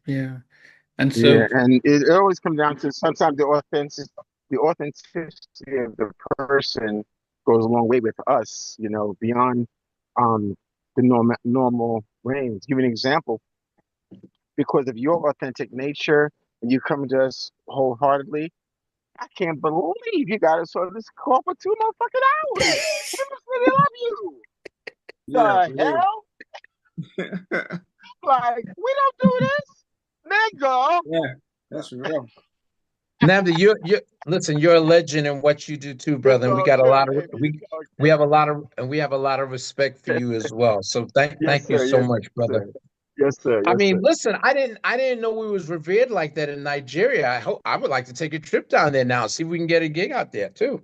Yeah. And Yeah, so, and it always comes down to sometimes the authenticity of the person goes a long way with us, beyond um the normal range. Give you an example, because of your authentic nature and you come to us wholeheartedly. I can't believe you got us on this call for 2 motherfucking hours. We must really love you. Yeah, The for real. hell? Like, we don't do this. Nigga. Yeah, that's real. Nnamdi, you listen, you're a legend in what you do too, It's brother. And we all got a good, lot of baby. It's all we have a lot of and we have a lot of respect for you as well. So Yes, thank you sir. so Yes, much, brother. sir. Yes, sir. I Yes, mean, sir. listen, I didn't know we was revered like that in Nigeria. I would like to take a trip down there now, see if we can get a gig out there too.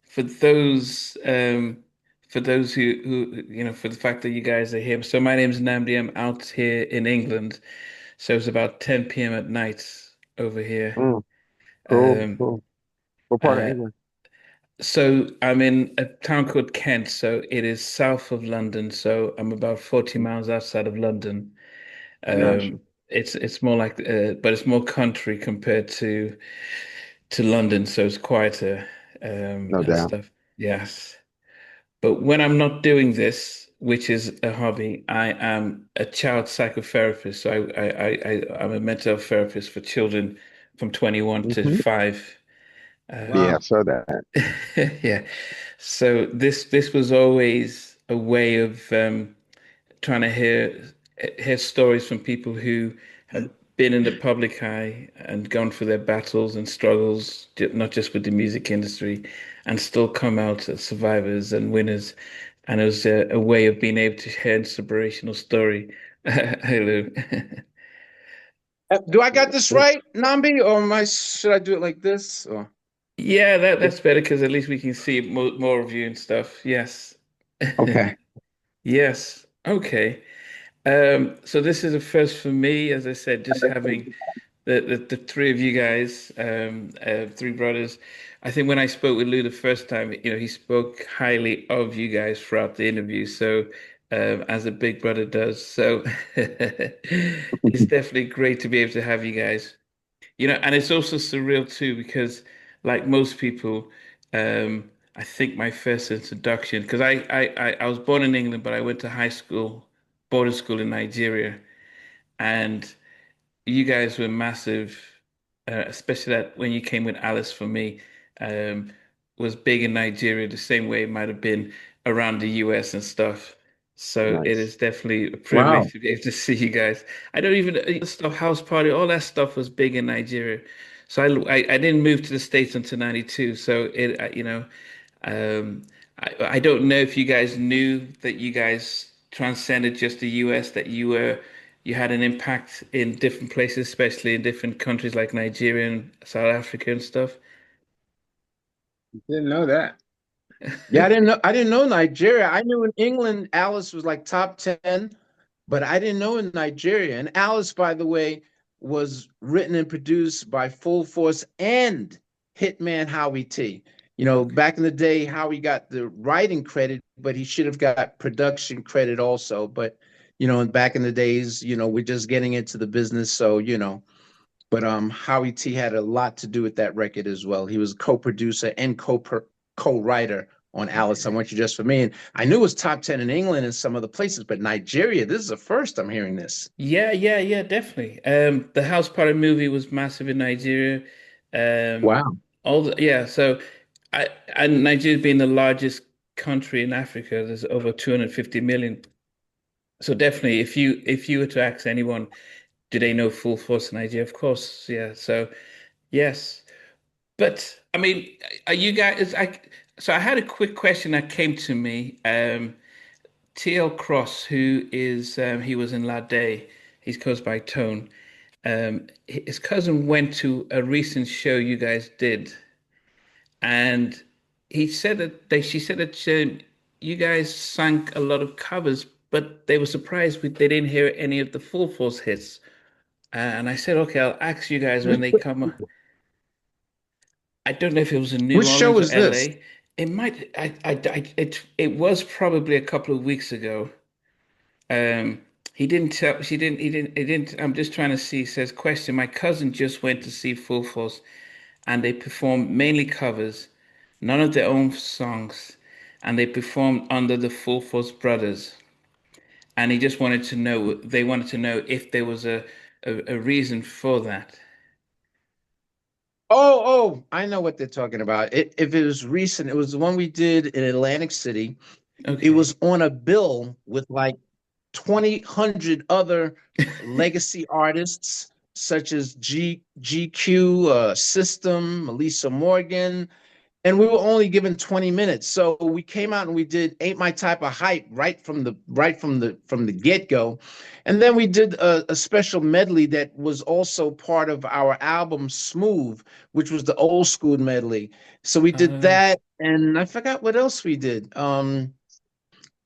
For those who for the fact that you guys are here. So my name's Nnamdi. I'm out here in England. So it's about 10 p.m. at night over here. Mm, cool, Um, cool. What part of uh, England? so I'm in a town called Kent. So it is south of London. So I'm about 40 miles outside of London. Gotcha. Um, it's more like, but it's more country compared to London. So it's quieter No and doubt. stuff. Yes. But when I'm not doing this, which is a hobby, I am a child psychotherapist. So I'm a mental health therapist for children from 21 to Hmm. 5. Yeah, I Wow. Um, saw that. yeah. So this was always a way of trying to hear stories from people who have been in the public eye and gone through their battles and struggles, not just with the music industry, and still come out as survivors and winners. And it was a way of being able to hear an inspirational story. Hello. Do I got this right, Nambi, or should I do it like this? Or Yeah, that's better because at least we can see more of you and stuff. Yes. Okay. Yes. Okay. So this is a first for me, as I said, just having the three of you guys, three brothers. I think when I spoke with Lou the first time, he spoke highly of you guys throughout the interview. So, as a big brother does. So, it's definitely great to be able to have you guys. And it's also surreal too because, like most people, I think my first introduction, because I was born in England, but I went to high school, boarding school in Nigeria, and you guys were massive, especially that when you came with Alice for me, um, was big in Nigeria the same way it might have been around the US and stuff. So it Nice. is definitely a wow. privilege to be able to see you guys. I don't even stuff house party, all that stuff was big in Nigeria. So I didn't move to the States until 92. So um, I don't know if you guys knew that you guys transcended just the US, that you had an impact in different places, especially in different countries like Nigeria and South Africa and stuff. Didn't know that. Yeah, I didn't know Nigeria. I knew in England Alice was like top 10, but I didn't know in Nigeria. And Alice, by the way, was written and produced by Full Force and Hitman Howie T. Back in the day, Howie got the writing credit, but he should have got production credit also. But, and back in the days, we're just getting into the business. So, but Howie T had a lot to do with that record as well. He was co-producer and co-writer on Alice, I Want You Just for Me. And I knew it was top 10 in England and some other places, but Nigeria, this is the first I'm hearing this. Yeah, yeah, yeah, definitely. The House Party movie was massive in Nigeria. Um, Wow. yeah, so and Nigeria being the largest country in Africa, there's over 250 million. So definitely, if you were to ask anyone, do they know Full Force in Nigeria? Of course, yeah. So yes. But I mean, are you guys? So I had a quick question that came to me. TL Cross, who is he was in La Day. He's caused by Tone. His cousin went to a recent show you guys did, and she said that you guys sang a lot of covers, but they were surprised they didn't hear any of the Full Force hits. And I said, okay, I'll ask you guys when they come. I don't know if it was in New Which show Orleans or is this? LA. It might. It was probably a couple of weeks ago. Um, he didn't tell. She didn't. He didn't. He didn't. I'm just trying to see. He says, question. My cousin just went to see Full Force, and they performed mainly covers, none of their own songs, and they performed under the Full Force Brothers. And he just wanted to know. They wanted to know if there was a reason for that. Oh, I know what they're talking about. If it was recent, it was the one we did in Atlantic City. It Okay. was on a bill with like 2,000 other legacy artists such as GQ, System, Melissa Morgan, and we were only given 20 minutes. So we came out and we did Ain't My Type of Hype right from the get-go. And then we did a special medley that was also part of our album Smooth, which was the old school medley. So we did Uh, that, and I forgot what else we did.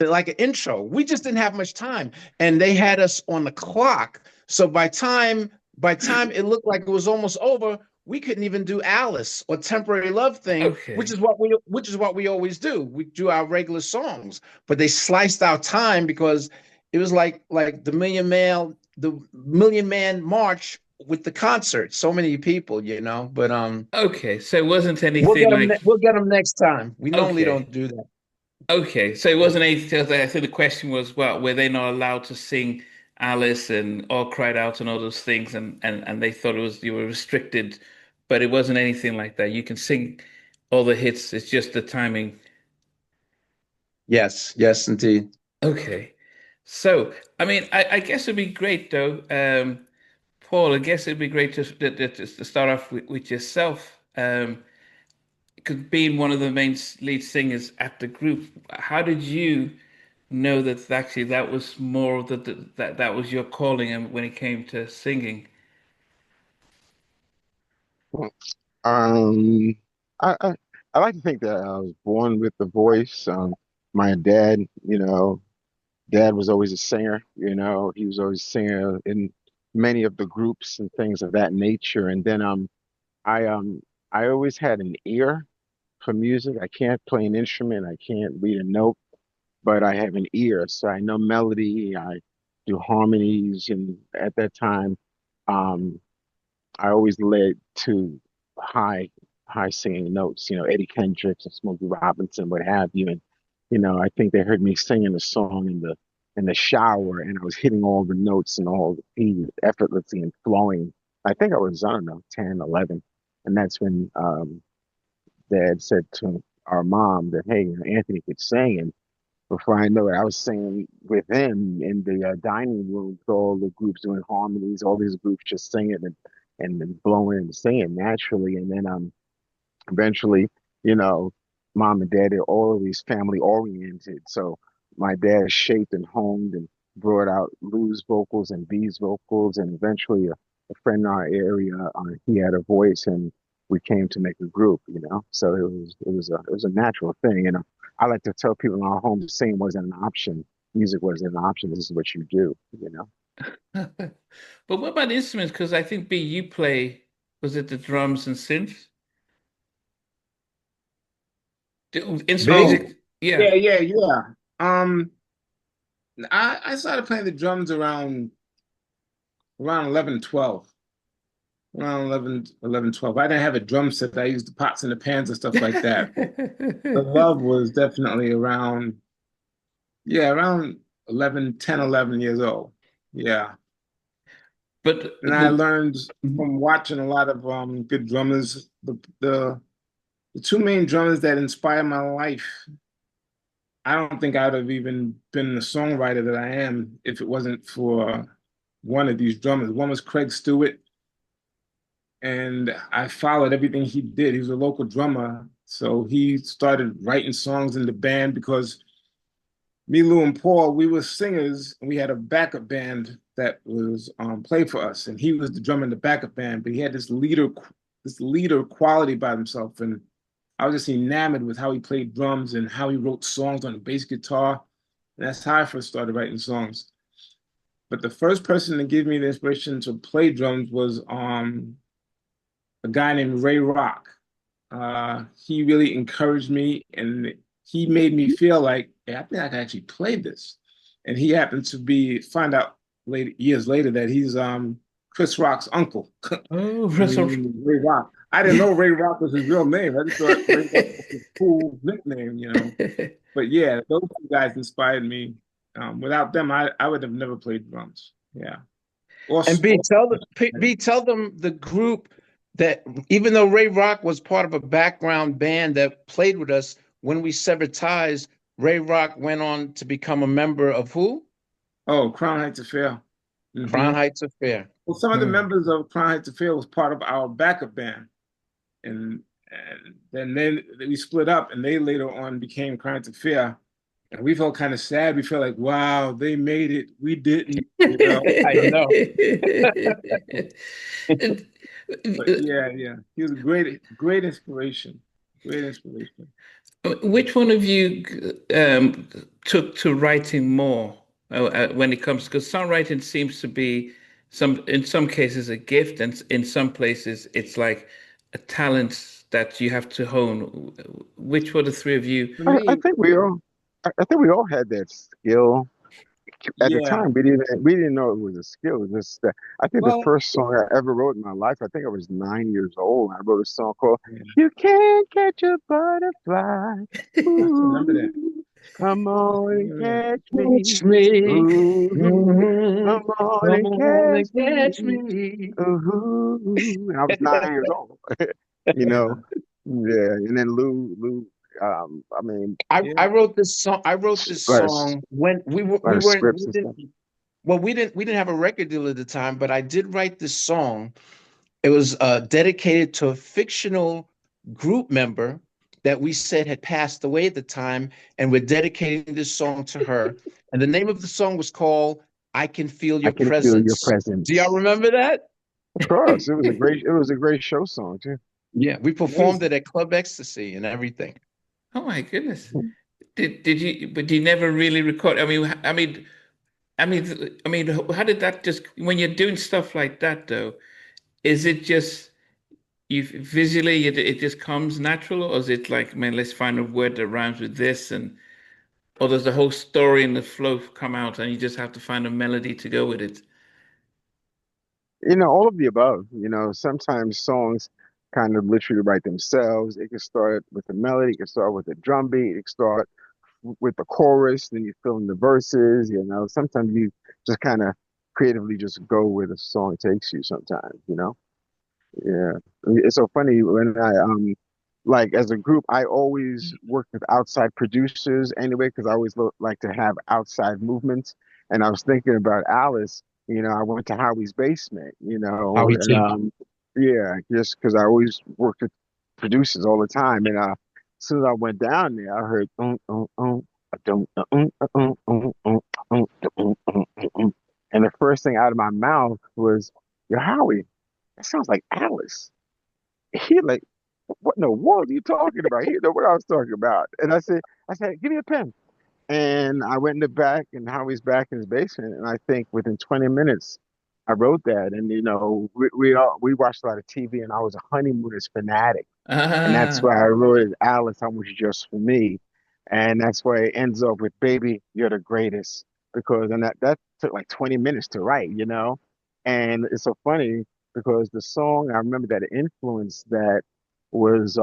Like an intro. We just didn't have much time, and they had us on the clock. So by time it looked like it was almost over, we couldn't even do Alice or Temporary Love Thing, which okay. is what we always do. We do our regular songs, but they sliced our time because it was like the Million Man March with the concert. So many people. But Okay. So it wasn't we'll anything get them. like. We'll get them next time. We normally Okay. don't do that. Okay, so it wasn't anything. I think the question was, well, were they not allowed to sing Alice and All Cried Out and all those things, and they thought it was you were restricted, but it wasn't anything like that. You can sing all the hits. It's just the timing. Yes, yes, indeed. Okay, so I mean, I guess it'd be great though, Paul. I guess it'd be great to start off with yourself. Because being one of the main lead singers at the group, how did you know that actually that was more of that was your calling and when it came to singing? Um, I, I I like to think that I was born with the voice. My dad, dad was always a singer. He was always a singer in many of the groups and things of that nature. And then I I always had an ear for music. I can't play an instrument. I can't read a note, but I have an ear, so I know melody. I do harmonies, and at that time, um, I always led to high, high singing notes. Eddie Kendricks and Smokey Robinson, what have you. And I think they heard me singing a song in the shower, and I was hitting all the notes and all the keys effortlessly and flowing. I think I was, I don't know, 10, 11. And that's when Dad said to our mom that, hey, Anthony could sing. And before I know it, I was singing with him in the dining room with all the groups doing harmonies, all these groups just singing and then blowing and singing naturally. And then eventually, you know, mom and dad are always family oriented. So my dad shaped and honed and brought out Lou's vocals and B's vocals, and eventually a friend in our area, he had a voice, and we came to make a group. So it was a natural thing. I like to tell people in our home singing wasn't an option. Music wasn't an option. This is what you do. But what about instruments? Because I think B, you play, was it the drums and synths? Oh, Music, yeah. yeah, yeah, yeah. Um, I started playing the drums around 11, 12. Around 11, 12. I didn't have a drum set. I used the pots and the pans and stuff like that. The love was definitely around, yeah, around 11, 10, 11 years old. Yeah. But And I the learned from watching a lot of good drummers. The two main drummers that inspired my life, I don't think I would have even been the songwriter that I am if it wasn't for one of these drummers. One was Craig Stewart, and I followed everything he did. He was a local drummer, so he started writing songs in the band because me, Lou, and Paul, we were singers, and we had a backup band that was played for us, and he was the drummer in the backup band, but he had this leader quality about himself, and I was just enamored with how he played drums and how he wrote songs on the bass guitar. And that's how I first started writing songs. But the first person to give me the inspiration to play drums was a guy named Ray Rock. He really encouraged me and he made me feel like, hey, I think I can actually play this. and he happened to find out years later that he's Chris Rock's uncle. Oh, Ray Rock. I didn't know Ray Rock was his real name. I just thought Ray Rock was his cool nickname, you know. But yeah, those two guys inspired me. Without them, I would have never played drums. Yeah. And tell them the group that even though Ray Rock was part of a background band that played with us, when we severed ties, Ray Rock went on to become a member of who? Oh, Crown Heights Affair. Mm-hmm. Crown Heights Affair. Well, some of the members of Crown Heights Affair was part of our backup band. And then we split up, and they later on became Crown Heights Affair. And we felt kind of sad. We felt like, wow, they made it. We didn't. You know? I know. But yeah. He was a great inspiration. Great inspiration. Which one of you took to writing more when it comes, because songwriting seems to be in some cases a gift, and in some places it's like a talent that you have to hone. Which were the three of you? I think we all had that skill. At the time, we didn't know it was a skill. It was just that I think the first song I ever wrote in my life, I think I was 9 years old. I wrote a song called "You Can't Catch a Butterfly." Ooh, I remember that. come on and catch me. Ooh, come on and catch me. Ooh. And I was 9 years old. You know, yeah. And then Lou. I mean, I wrote this song. I wrote this song when we didn't have a record deal at the time, but I did write this song. It was dedicated to a fictional group member that we said had passed away at the time, and we're dedicating this song to her. And the name of the song was called "I Can Feel Your Presence." Feel Your Presence. Do y'all remember that? Of course, it was a great show song too. Yeah, we performed it at Club Ecstasy and everything. Oh my goodness! Did you? But you never really record. I mean, how did that just? When you're doing stuff like that, though, is it just you visually? It just comes natural, or is it like, man, let's find a word that rhymes with this, or does the whole story and the flow come out, and you just have to find a melody to go with it? You know, all of the above. You know, sometimes songs kind of literally write themselves. It can start with a melody, it can start with a drum beat, it can start with the chorus, then you fill in the verses. You know, sometimes you just kind of creatively just go where the song takes you sometimes, you know? Yeah. It's so funny when I like as a group, I always work with outside producers anyway, because I always like to have outside movements. And I was thinking about Alice, you know, I went to Howie's basement, you know, Howie and too. yeah, just because I always worked with producers all the time. And as soon as I went down there, I heard and the first thing out of my mouth was, "Yo, Howie, that sounds like Alice." He like, "What in the world are you talking about?" He didn't know what I was talking about. And I said, "Give me a pen." And I went in the back, and Howie's back in his basement. And I think within 20 minutes, I wrote that. And you know, we watched a lot of TV, and I was a honeymooners fanatic, and that's why I wrote it, "Alice, I was just for me," and that's why it ends up with "Baby, you're the greatest," because and that took like 20 minutes to write, you know, and it's so funny because the song I remember that influence that was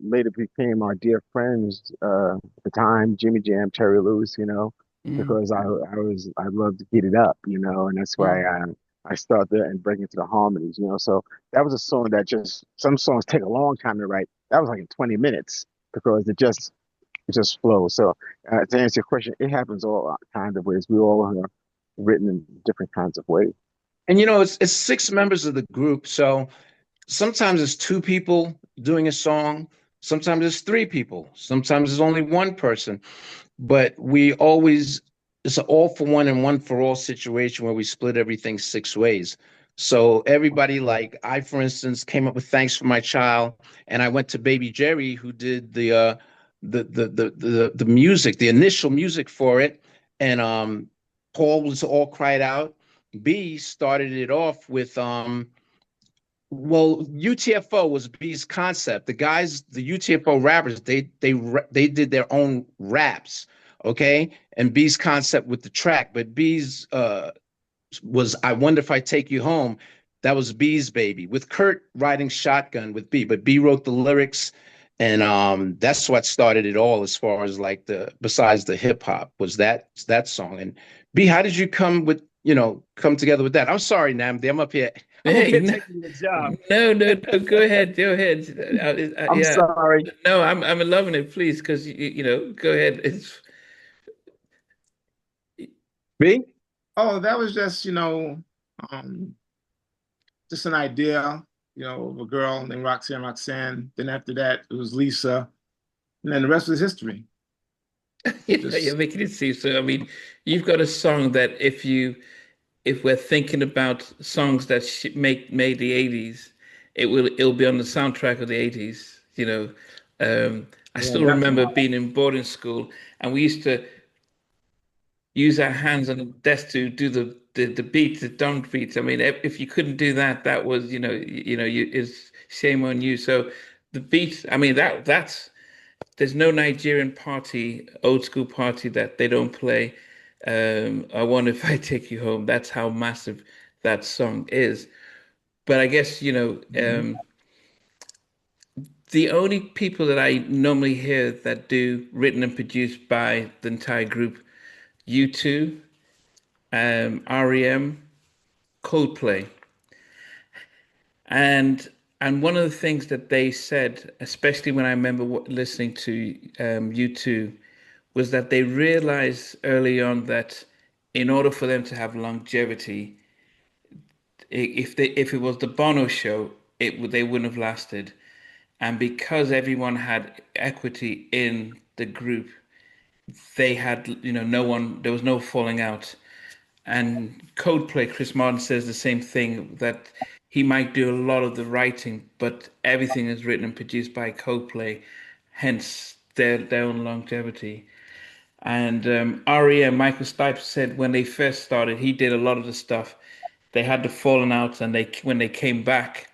later became our dear friends at the time, Jimmy Jam, Terry Lewis, you know, because I loved to get it up, you know, and that's why I start there and break into the harmonies, you know. So that was a song that just some songs take a long time to write. That was like in 20 minutes because it just flows. So to answer your question, it happens all kinds of ways. We all have written in different kinds of ways. And you know, it's 6 members of the group, so sometimes it's 2 people doing a song, sometimes it's 3 people, sometimes it's only one person, but it's an all for one and one for all situation where we split everything 6 ways. So everybody, like I, for instance, came up with "Thanks for My Child," and I went to Baby Jerry, who did the music, the initial music for it, and Paul was "All Cried Out." B started it off with well, UTFO was B's concept. The guys, the UTFO rappers, they did their own raps okay, and B's concept with the track. But B's was I Wonder If I Take You Home. That was B's baby, with Kurt writing shotgun with B, but B wrote the lyrics, and that's what started it all as far as like the besides the hip hop was that song. And B, how did you come together with that? I'm sorry, Nnamdi, I'm up Hey, here no, taking the job. no, go ahead, go ahead. I'm Yeah, sorry. no, I'm loving it, please, because go ahead. It's B? Oh, that was just, um, just an idea, of a girl named Roxanne. Then after that, it was Lisa. And then the rest was history. you're Just, making it seem so. I mean, you've got a song that if we're thinking about songs that made the 80s, it'll be on the soundtrack of the 80s. I yeah, still remember definitely. being in boarding school, and we used to use our hands on the desk to do the beats, the dunk beats. I mean, if you couldn't do that, that was is shame on you. So the beats, I mean, that's there's no Nigerian party, old school party that they don't play. I Wonder If I Take You Home. That's how massive that song is. But I guess, the only people that I normally hear that do written and produced by the entire group, U2, REM, Coldplay. And one of the things that they said, especially when I remember listening to U2, was that they realized early on that in order for them to have longevity, if it was the Bono show, they wouldn't have lasted. And because everyone had equity in the group, they had no one. There was no falling out. And Coldplay, Chris Martin says the same thing, that he might do a lot of the writing, but everything is written and produced by Coldplay, hence their own longevity. And REM, Michael Stipe said when they first started, he did a lot of the stuff. They had the falling out, and when they came back,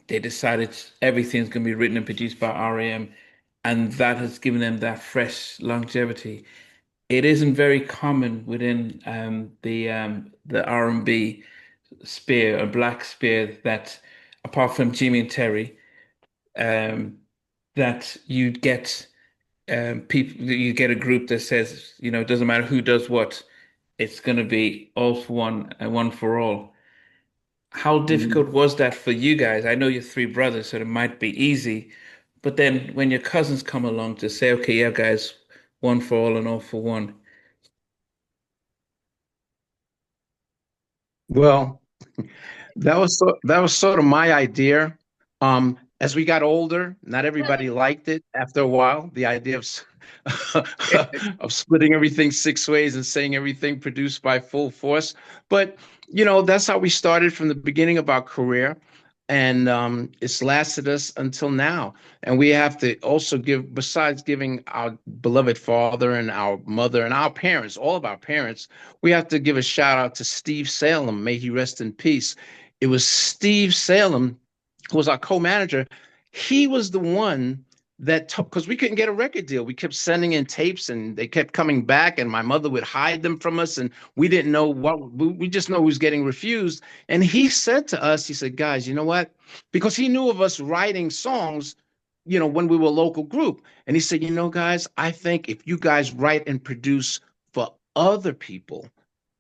they decided everything's going to be written and produced by REM, and that has given them that fresh longevity. It isn't very common within the R&B sphere, a black sphere, that apart from Jimmy and Terry, um, that you get a group that says, it doesn't matter who does what, it's going to be all for one and one for all. How difficult was that for you guys? I know you're three brothers, so it might be easy, but then when your cousins come along to say, okay, yeah, guys, one for all and all for one. Well, that was sort of my idea. As we got older, not everybody liked it after a while, the idea of of splitting everything six ways and saying everything produced by Full Force. But that's how we started from the beginning of our career. And it's lasted us until now. And we have to also give, besides giving our beloved father and our mother and our parents, all of our parents, we have to give a shout out to Steve Salem. May he rest in peace. It was Steve Salem who was our co-manager. He was the one that, because we couldn't get a record deal. We kept sending in tapes and they kept coming back, and my mother would hide them from us, and we didn't know what, we just know we was getting refused. And he said to us, he said, guys, you know what? Because he knew of us writing songs, when we were a local group. And he said, guys, I think if you guys write and produce for other people,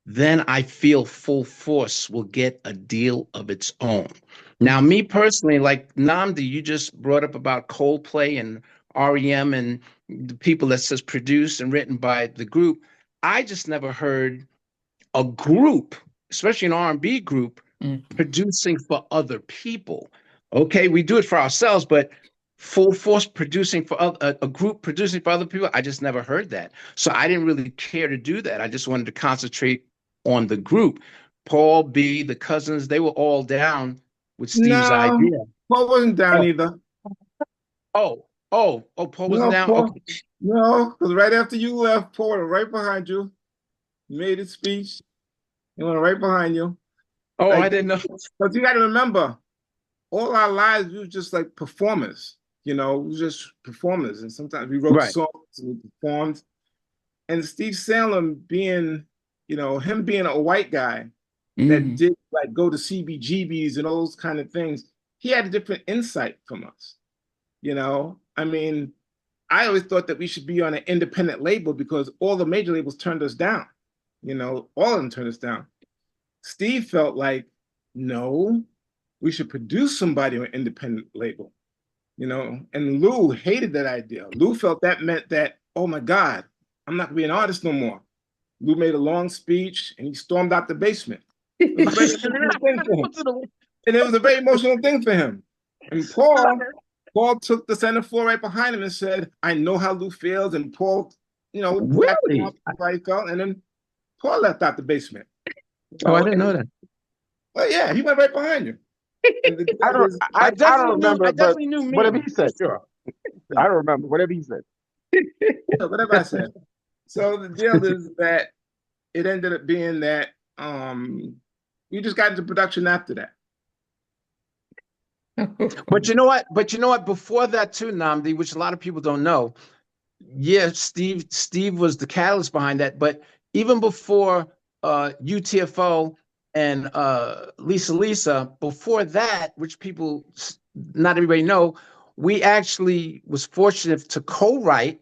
then I feel Full Force will get a deal of its own. Now, me personally, like Nnamdi, you just brought up about Coldplay and REM and the people that says produced and written by the group. I just never heard a group, especially an R&B group, Mm. producing for other people. Okay, we do it for ourselves, but Full Force producing for a group producing for other people, I just never heard that. So I didn't really care to do that. I just wanted to concentrate on the group. Paul B, the cousins, they were all down with Steve's No, idea. Paul wasn't down Oh, either. Paul wasn't No, down. Paul. Okay. No, because right after you left, Paul was right behind you. Made his speech. He went right behind you. Oh, I Like, didn't know. but you got to remember, all our lives we were just like performers. We were just performers, and sometimes we wrote Right. songs and we performed. And Steve Salem being, him being a white guy that Mm. did like go to CBGBs and all those kind of things, he had a different insight from us. I mean, I always thought that we should be on an independent label because all the major labels turned us down. All of them turned us down. Steve felt like, no, we should produce somebody on an independent label. And Lou hated that idea. Lou felt that meant that, oh my God, I'm not gonna be an artist no more. Lou made a long speech and he stormed out the basement. It was a very emotional thing for him. And it was a very emotional thing for him. And Paul took the center floor right behind him and said, I know how Lou feels. And Paul, Really? how he felt. And then Paul left out the basement. Oh, I didn't know that. Well, yeah, he went right behind you. I don't remember, I definitely knew me. whatever he said. Sure. I don't remember whatever he said. Whatever I said. So the deal is that it ended up being that we just got into production after that. But you know what? Before that too, Nnamdi, which a lot of people don't know. Yeah, Steve was the catalyst behind that. But even before UTFO and Lisa, before that, which people not everybody know, we actually was fortunate to co-write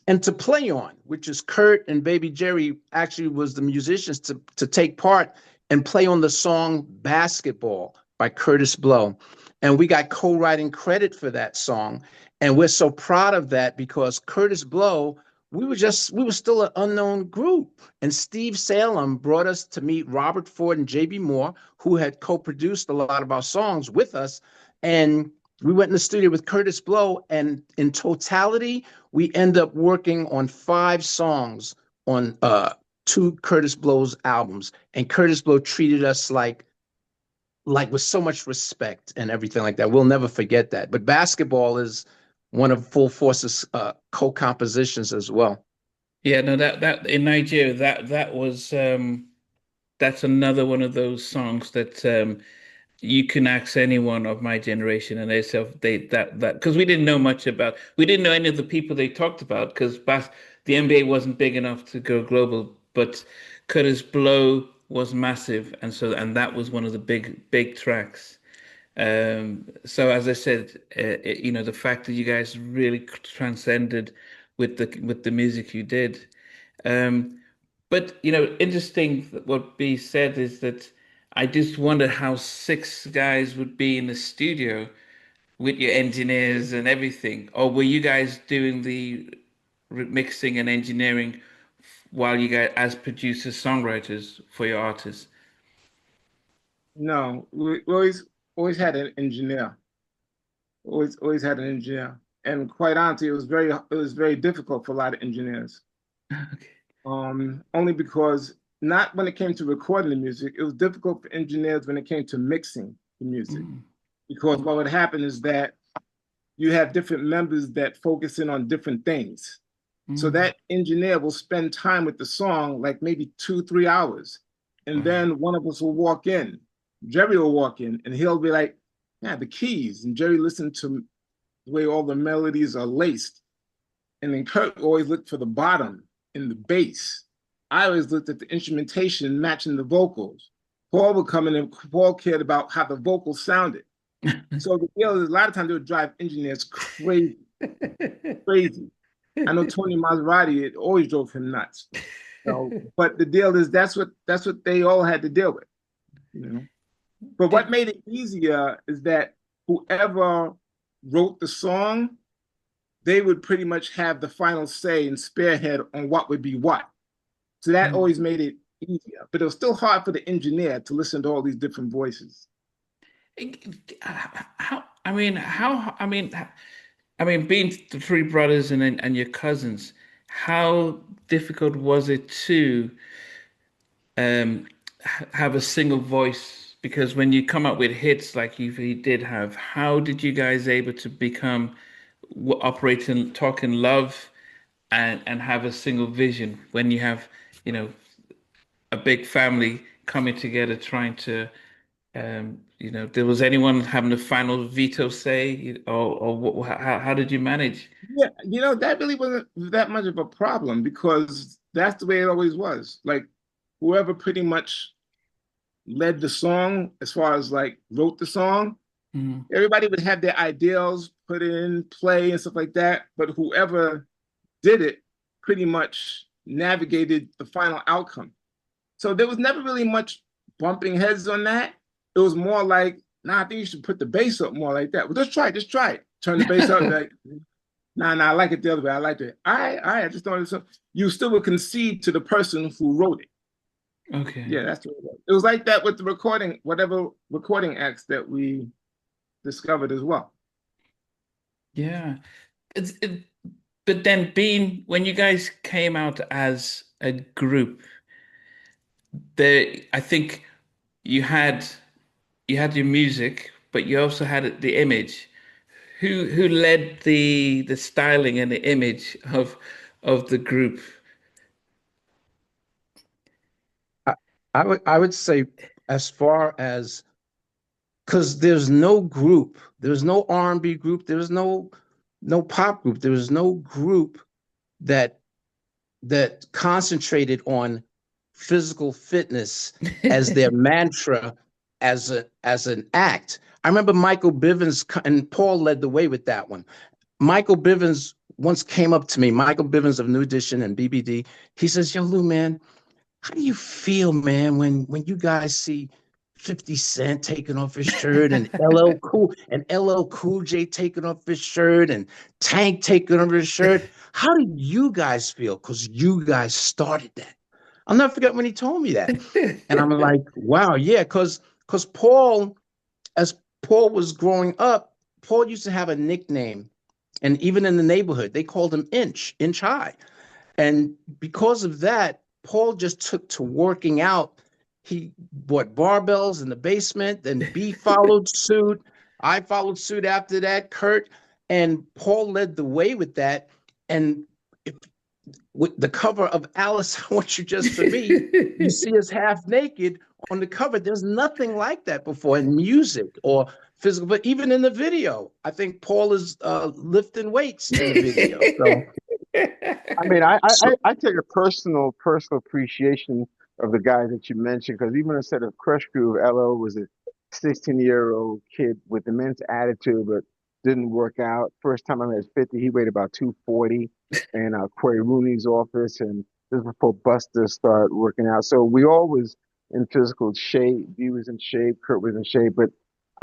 and to play on, which is Kurt and Baby Jerry actually was the musicians to take part and play on the song Basketball by Curtis Blow. And we got co-writing credit for that song. And we're so proud of that because Curtis Blow, we were still an unknown group. And Steve Salem brought us to meet Robert Ford and J.B. Moore, who had co-produced a lot of our songs with us. And we went in the studio with Curtis Blow, and in totality, we end up working on 5 songs on 2 Curtis Blow's albums. And Curtis Blow treated us like with so much respect and everything like that. We'll never forget that. But Basketball is one of Full Force's co-compositions as well. Yeah, no, that in Nigeria, that was that's another one of those songs that you can ask anyone of my generation and that because we didn't know any of the people they talked about because the NBA wasn't big enough to go global, but Curtis Blow was massive, and that was one of the big tracks. So as I said, the fact that you guys really transcended with the music you did. But interesting what B said is that I just wonder how 6 guys would be in the studio with your engineers and everything. Or were you guys doing the mixing and engineering while you guys as producers, songwriters for your artists? No, we always had an engineer. Always had an engineer. And quite honestly, it was very difficult for a lot of engineers. Okay. Only because not when it came to recording the music, it was difficult for engineers when it came to mixing the music. Because what would happen is that you have different members that focus in on different things. So that engineer will spend time with the song, like maybe 2-3 hours. And then one of us will walk in. Jerry will walk in and he'll be like, yeah, the keys. And Jerry listened to the way all the melodies are laced. And then Kurt always looked for the bottom in the bass. I always looked at the instrumentation matching the vocals. Paul would come in and Paul cared about how the vocals sounded. So a lot of times they would drive engineers crazy. I know Tony Maserati, it always drove him nuts. But the deal is that's what they all had to deal with. But what made it easier is that whoever wrote the song, they would pretty much have the final say and spearhead on what would be what. So that always made it easier. But it was still hard for the engineer to listen to all these different voices. Being the 3 brothers and your cousins, how difficult was it to have a single voice? Because when you come up with hits like he did have, how did you guys able to become operate and talk in love and have a single vision when you have a big family coming together trying to Was anyone having a final veto say, or how did you manage? Yeah, that really wasn't that much of a problem because that's the way it always was. Like whoever pretty much led the song, as far as like wrote the song, Mm. everybody would have their ideals put in play and stuff like that. But whoever did it pretty much navigated the final outcome. So there was never really much bumping heads on that. It was more like, nah, I think you should put the bass up more like that. Well, just try it. Turn the bass up, like, nah, I like it the other way. I like it. All right, I just don't. So you still would concede to the person who wrote it. Okay. Yeah, that's what it was. It was like that with the recording, whatever recording acts that we discovered as well. Yeah. But then when you guys came out as a group, I think you had your music, but you also had the image. Who led the styling and the image of the group? I, I would say, as far as, because there's no group, there's no R&B group, there's no pop group, there was no group that concentrated on physical fitness as their mantra, as an act. I remember Michael Bivins, and Paul led the way with that one. Michael Bivins once came up to me, Michael Bivins of New Edition and BBD. He says, "Yo, Lou, man, how do you feel, man, when you guys see 50 Cent taking off his shirt and LL Cool J taking off his shirt and Tank taking off his shirt? How do you guys feel? Because you guys started that." I'll never forget when he told me that. And I'm like, wow, yeah, because Paul, as Paul was growing up, Paul used to have a nickname. And even in the neighborhood, they called him Inch High. And because of that, Paul just took to working out. He bought barbells in the basement, then B followed suit. I followed suit after that, Kurt. And Paul led the way with that. And if, with the cover of Alice, I Want You Just For Me, you see us half naked on the cover. There's nothing like that before in music or physical, but even in the video, I think Paul is lifting weights in the video. So, I mean, I take a personal appreciation of the guy that you mentioned, because even instead of Crush Groove, LO was a 16-year-old kid with immense attitude, but didn't work out. First time I met 50, he weighed about 240 in Corey Rooney's office, and this was before Buster started working out. So we all was in physical shape. He was in shape, Kurt was in shape, but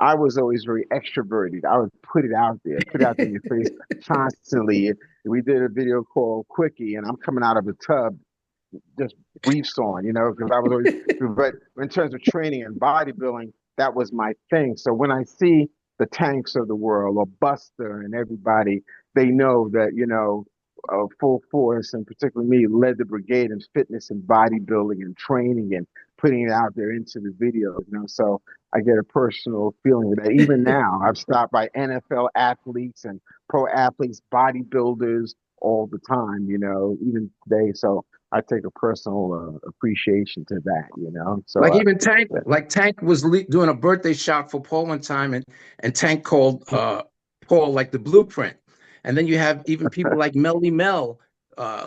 I was always very extroverted. I would put it out there, in your face constantly. We did a video called Quickie, and I'm coming out of a tub, just briefs on, because I was always, but in terms of training and bodybuilding, that was my thing. So when I see the Tanks of the world or Buster and everybody, they know that, Full Force, and particularly me, led the brigade in fitness and bodybuilding and training and putting it out there into the video, So I get a personal feeling that even now I've stopped by NFL athletes and pro athletes, bodybuilders all the time, even today. So I take a personal appreciation to that. So like even Tank, Tank was doing a birthday shot for Paul one time, and Tank called Paul like the blueprint. And then you have even people like Melly Mel,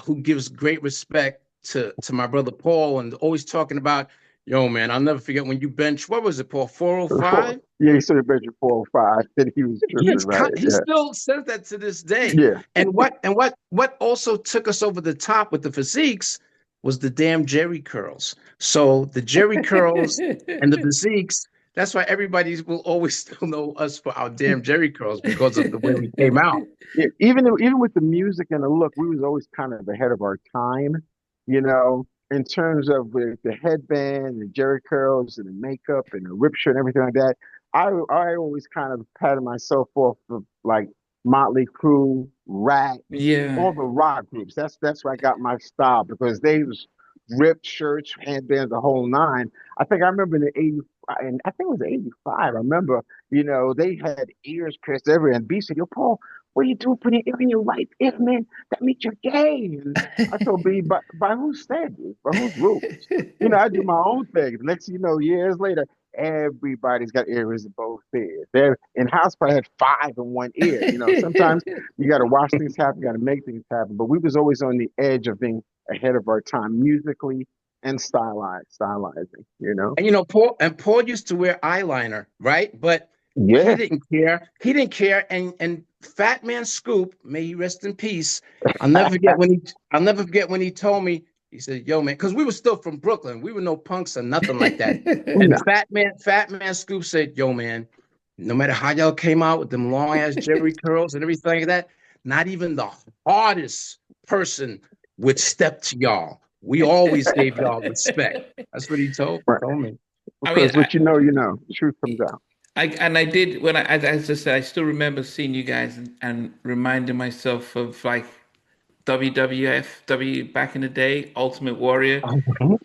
who gives great respect to my brother Paul, and always talking about, yo, man, I'll never forget when you bench, what was it, Paul, 405? Yeah, he said he bench 405, and he was tripping, right? He still says that to this day. Yeah. And what also took us over the top with the physiques was the damn Jerry curls. So the Jerry curls and the physiques, that's why everybody will always still know us for our damn Jerry curls, because of the way we came out. Yeah, even with the music and the look, we was always kind of ahead of our time, in terms of the headband, the Jerry curls, and the makeup, and the rip shirt, and everything like that. I always kind of patted myself off of like Motley Crue, Rat, Yeah. all the rock groups. That's where I got my style, because they was ripped shirts, headbands, the whole nine. I think I remember in the 80, and I think it was 85. I remember, they had ears pierced everywhere. And B said, "Yo, Paul, what are you doing putting ear in your right ear, man? That means you're gay." And I told B, by whose standards? By whose rules? I do my own thing. Next thing you know, years later, everybody's got ears in both ears. There in house probably had five in one ear. Sometimes you got to watch things happen, you got to make things happen. But we was always on the edge of being ahead of our time musically and stylizing. And Paul used to wear eyeliner, right? But he Yeah. didn't care. He didn't care. And Fat Man Scoop, may he rest in peace. I'll never forget when he told me, he said, "Yo, man," because we were still from Brooklyn. We were no punks or nothing like that. And No. Fat Man Scoop said, "Yo, man, no matter how y'all came out with them long ass Jerry curls and everything like that, not even the hardest person would step to y'all. We always gave y'all respect." That's what he told Right. me. I mean, Because what you know, the truth comes out. I did when as I said, I still remember seeing you guys and reminding myself of like WWF, back in the day, Ultimate Warrior,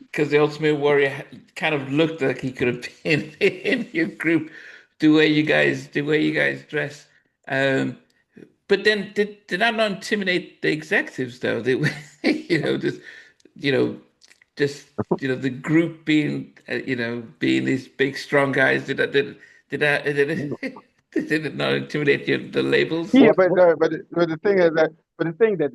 because the Ultimate Warrior kind of looked like he could have been in your group, the way you guys dress. Um, but then did that not intimidate the executives though? They, just you know, just the group being being these big strong guys. Did it not intimidate the labels? Yeah, What, what, but the thing is that but the thing that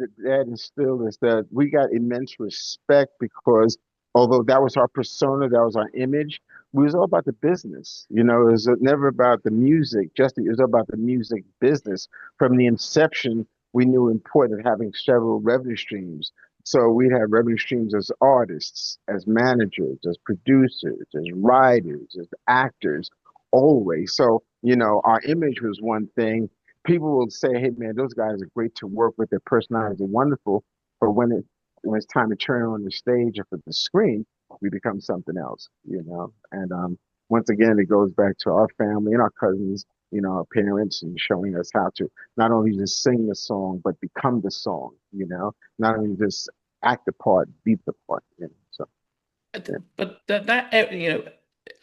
instilled is that we got immense respect because although that was our persona, that was our image, we was all about the business. It was never about the music. It was about the music business. From the inception, we knew important having several revenue streams. So we'd have revenue streams as artists, as managers, as producers, as writers, as actors, always. So, our image was one thing. People will say, "Hey, man, those guys are great to work with. Their personalities are wonderful." But when it's time to turn on the stage or for the screen, we become something else. And once again, it goes back to our family and our cousins, our parents, and showing us how to not only just sing the song but become the song. Not only just act the part, beat the part. So yeah. But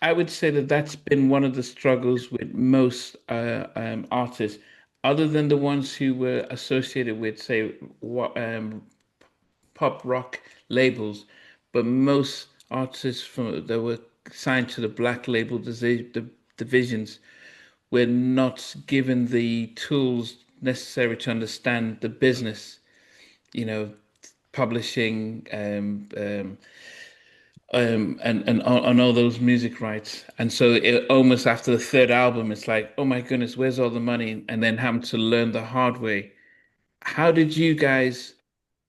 I would say that that's been one of the struggles with most artists, other than the ones who were associated with, say, pop rock labels, but most artists that were signed to the black label the divisions were not given the tools necessary to understand the business, you know, publishing, and on all those music rights. And so almost after the third album, it's like, oh my goodness, where's all the money? And then having to learn the hard way. How did you guys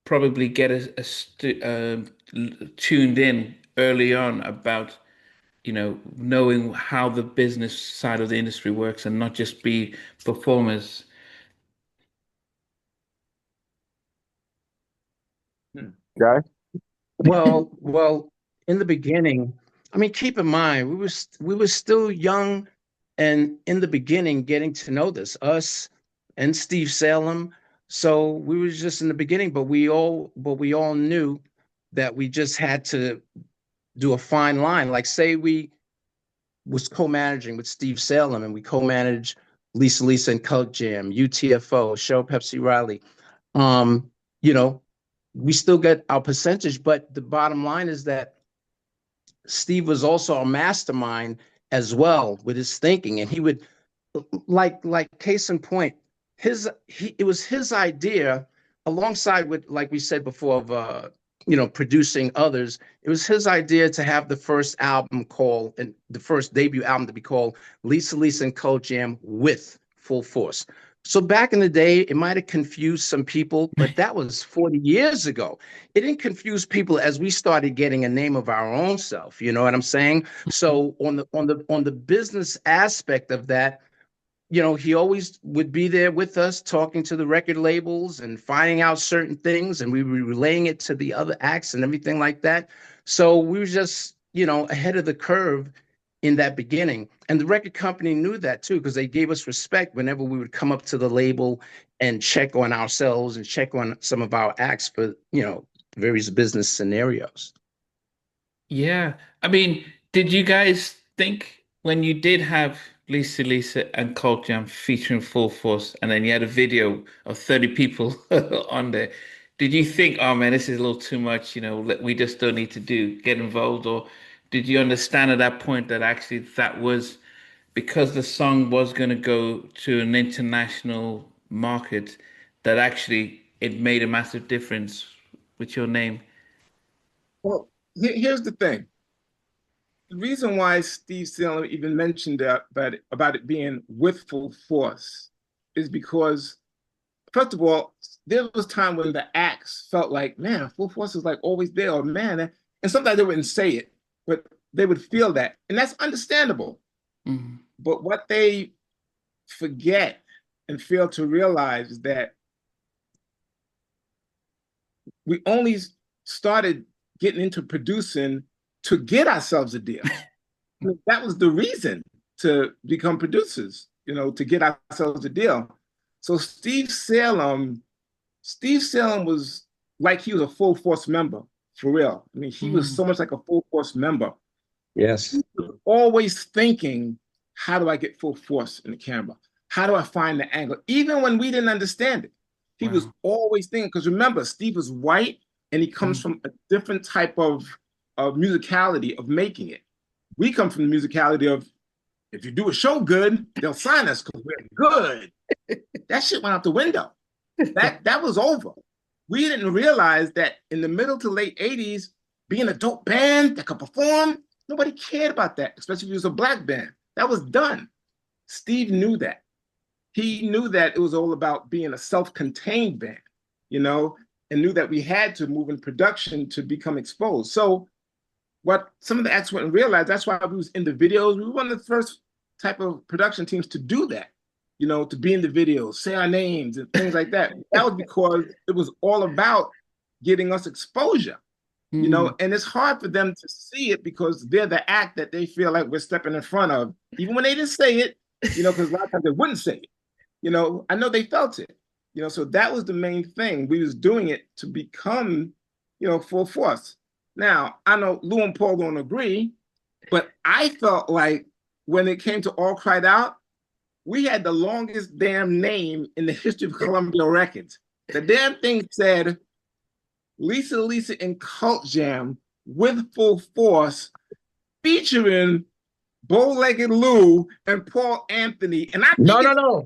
probably get tuned in early on about, knowing how the business side of the industry works and not just be performers? Guys, well, in the beginning, I mean, keep in mind, we were still young, and in the beginning, getting to know us and Steve Salem. So we was just in the beginning, but we all knew that we just had to do a fine line. Like, say we was co-managing with Steve Salem, and we co-managed Lisa and Cult Jam, UTFO, Show Pepsi Riley. Um, you know, we still get our percentage, but the bottom line is that Steve was also a mastermind as well with his thinking, and he would, like case in point, it was his idea, alongside with, like we said before, of producing others. It was his idea to have the first album called, and the first debut album to be called, Lisa and Cult Jam with Full Force. So back in the day, it might have confused some people, but that was 40 years ago. It didn't confuse people as we started getting a name of our own self. You know what I'm saying? So on the business aspect of that, he always would be there with us, talking to the record labels and finding out certain things, and we were relaying it to the other acts and everything like that. So we were just, ahead of the curve in that beginning. And the record company knew that too, because they gave us respect whenever we would come up to the label and check on ourselves and check on some of our acts for, various business scenarios. Yeah. I mean, did you guys think when you did have Lisa and Cult Jam featuring Full Force, and then you had a video of 30 people on there, did you think, oh man, this is a little too much, we just don't need to get involved? Or did you understand at that point that actually that was because the song was going to go to an international market, that actually it made a massive difference with your name? Well, here's the thing. The reason why Steve Salem even mentioned that, about it being with full force is because, first of all, there was time when the acts felt like, man, full force is like always there, or man, and sometimes they wouldn't say it, but they would feel that. And that's understandable. Mm. But what they forget and fail to realize is that we only started getting into producing to get ourselves a deal. That was the reason to become producers, to get ourselves a deal. So Steve Salem was like he was a full force member, for real. I mean, he was so much like a full force member. Yes. He was always thinking, how do I get full force in the camera? How do I find the angle? Even when we didn't understand it, he was always thinking, because remember, Steve was white and he comes from a different type of musicality of making it. We come from the musicality of, if you do a show good, they'll sign us because we're good. That shit went out the window. That was over. We didn't realize that in the middle to late 80s, being a dope band that could perform, nobody cared about that, especially if it was a black band. That was done. Steve knew that. He knew that it was all about being a self-contained band, and knew that we had to move in production to become exposed. So what some of the acts wouldn't realize, that's why we was in the videos. We were one of the first type of production teams to do that, to be in the videos, say our names and things like that. That was because it was all about getting us exposure, and it's hard for them to see it because they're the act that they feel like we're stepping in front of, even when they didn't say it, because a lot of times they wouldn't say it. I know they felt it, so that was the main thing. We was doing it to become, full force. Now, I know Lou and Paul don't agree, but I felt like when it came to All Cried Out, we had the longest damn name in the history of Columbia Records. The damn thing said Lisa and Cult Jam with full force, featuring Bow-Legged Lou and Paul Anthony. And I think No.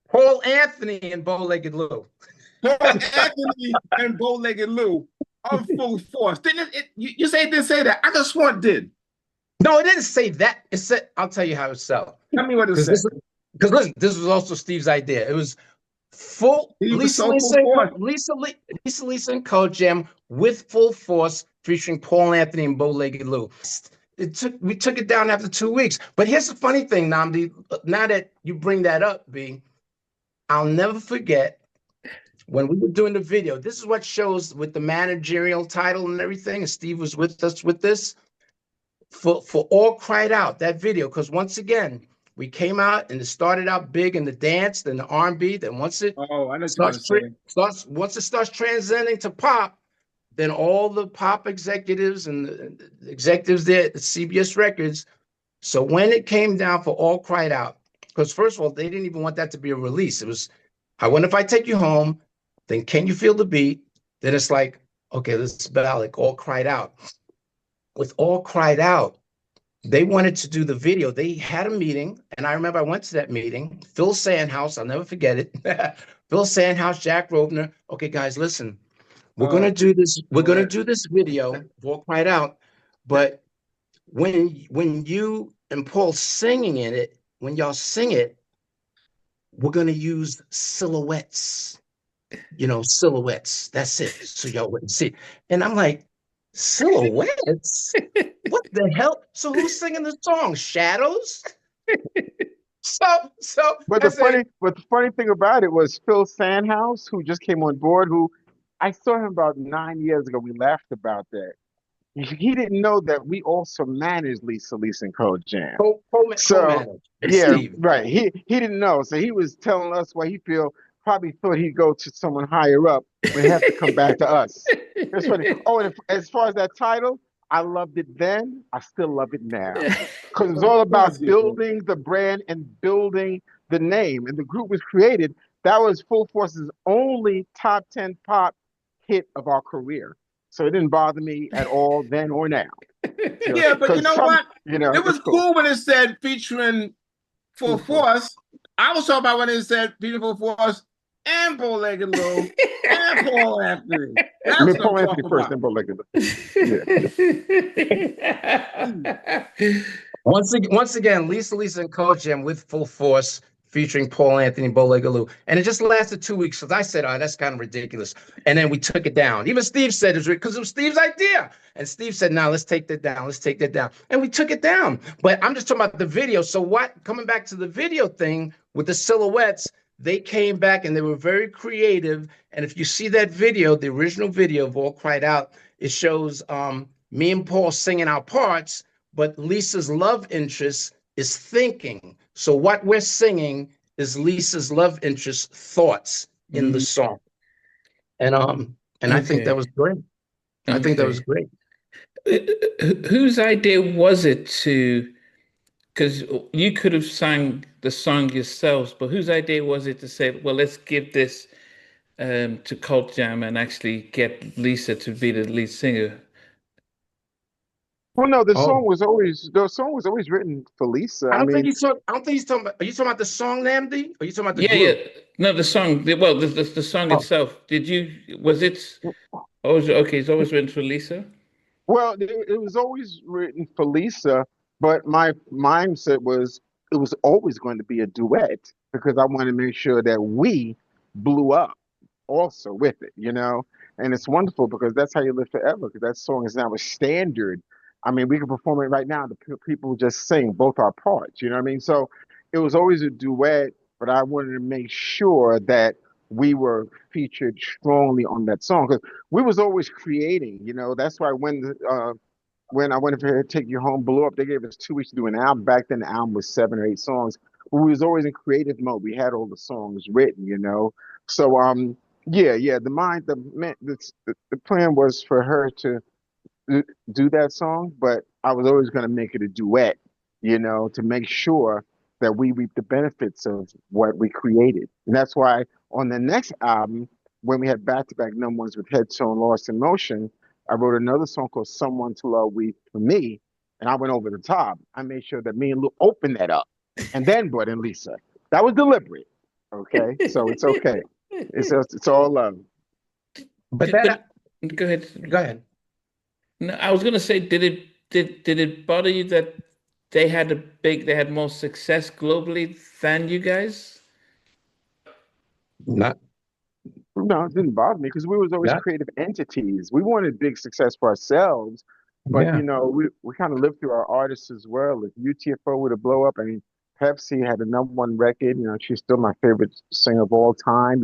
Paul Anthony and Bow-Legged Lou. Paul Anthony and Bow-Legged Lou of full force. Didn't it? You say it didn't say that. I just swore it did. No, it didn't say that. It said, I'll tell you how it said. Tell me what it said. Because listen, this was also Steve's idea. It was full Lisa and Code Jam with full force, featuring Paul Anthony and Bow-Legged Lou. We took it down after 2 weeks. But here's the funny thing, Nnamdi. Now that you bring that up, B, I'll never forget when we were doing the video. This is what shows with the managerial title and everything. And Steve was with us with this for All Cried Out, that video. Because once again, we came out and it started out big in the dance, then the R&B. Then once it starts transcending to pop, then all the pop executives and the executives there at CBS Records. So when it came down for All Cried Out, because first of all, they didn't even want that to be a release. It was, I wonder if I take you home, then Can You Feel the Beat? Then it's like, okay, this is about like All Cried Out. With All Cried Out, they wanted to do the video. They had a meeting, and I remember I went to that meeting. Phil Sandhouse, I'll never forget it. Phil Sandhouse, Jack Rovner. Okay, guys, listen. We're gonna do this. We're gonna do this video, All Cried Out. But when you and Paul singing in it, when y'all sing it, we're gonna use silhouettes. Silhouettes. That's it. So y'all wouldn't see. And I'm like, silhouettes? What the hell? So who's singing the song? Shadows? But the funny thing about it was Phil Sandhouse, who just came on board, who I saw him about 9 years ago. We laughed about that. He didn't know that we also managed Lisa and Code Jam. Right. He didn't know. So he was telling us why he probably thought he'd go to someone higher up, but he have to come back to us. That's funny. Oh, and as far as that title, I loved it then. I still love it now. Because it's all about building the brand and building the name. And the group was created. That was Full Force's only top 10 pop hit of our career. So it didn't bother me at all then or now. Yeah, but you know what? It was it's cool. cool when it said featuring Full Force. I was talking about when it said featuring Full Force and Bow Legged Lou and Paul Anthony. I That's mean, what I'm Paul Anthony talking first, about. then Bow Legged. Yeah. Once again, Lisa and Coach Jam with Full Force featuring Paul Anthony Bolegaloo. And it just lasted 2 weeks because I said, oh, that's kind of ridiculous. And then we took it down. Even Steve said it's because it was Steve's idea. And Steve said, no, let's take that down. Let's take that down. And we took it down. But I'm just talking about the video. So coming back to the video thing with the silhouettes, they came back and they were very creative. And if you see that video, the original video of All Cried Out, it shows me and Paul singing our parts, but Lisa's love interest is thinking. So what we're singing is Lisa's love interest thoughts in the song. And I think that was great. I think that was great. Whose idea was it to, because you could have sang the song yourselves, but whose idea was it to say, well, let's give this to Cult Jam and actually get Lisa to be the lead singer? Well, no, the song was always written for Lisa. I don't think he's talking about. Are you talking about the song, Nnamdi? Or are you talking about the group? Yeah. No, the song. Well, the song itself. Was it? Oh, okay. It's always written for Lisa. Well, it was always written for Lisa, but my mindset was it was always going to be a duet because I wanted to make sure that we blew up also with it, And it's wonderful because that's how you live forever. Because that song is now a standard. I mean, we can perform it right now. The people just sing both our parts. You know what I mean? So it was always a duet, but I wanted to make sure that we were featured strongly on that song because we was always creating. That's why when I went to Take You Home blew up, they gave us 2 weeks to do an album. Back then, the album was 7 or 8 songs. We was always in creative mode. We had all the songs written. So the plan was for her to do that song, but I was always going to make it a duet, to make sure that we reap the benefits of what we created. And that's why on the next album, when we had back-to-back number ones with Headstone, Lost in Motion, I wrote another song called Someone to Love for Me, and I went over the top. I made sure that me and Lou opened that up and then brought in Lisa. That was deliberate, okay? So it's okay. It's all love. But go ahead. Go ahead. No, I was gonna say, did it bother you that they had more success globally than you guys? No, it didn't bother me because we was always creative entities. We wanted big success for ourselves, but we kind of lived through our artists as well. If UTFO were to blow up, I mean, Pepsi had a number one record. She's still my favorite singer of all time.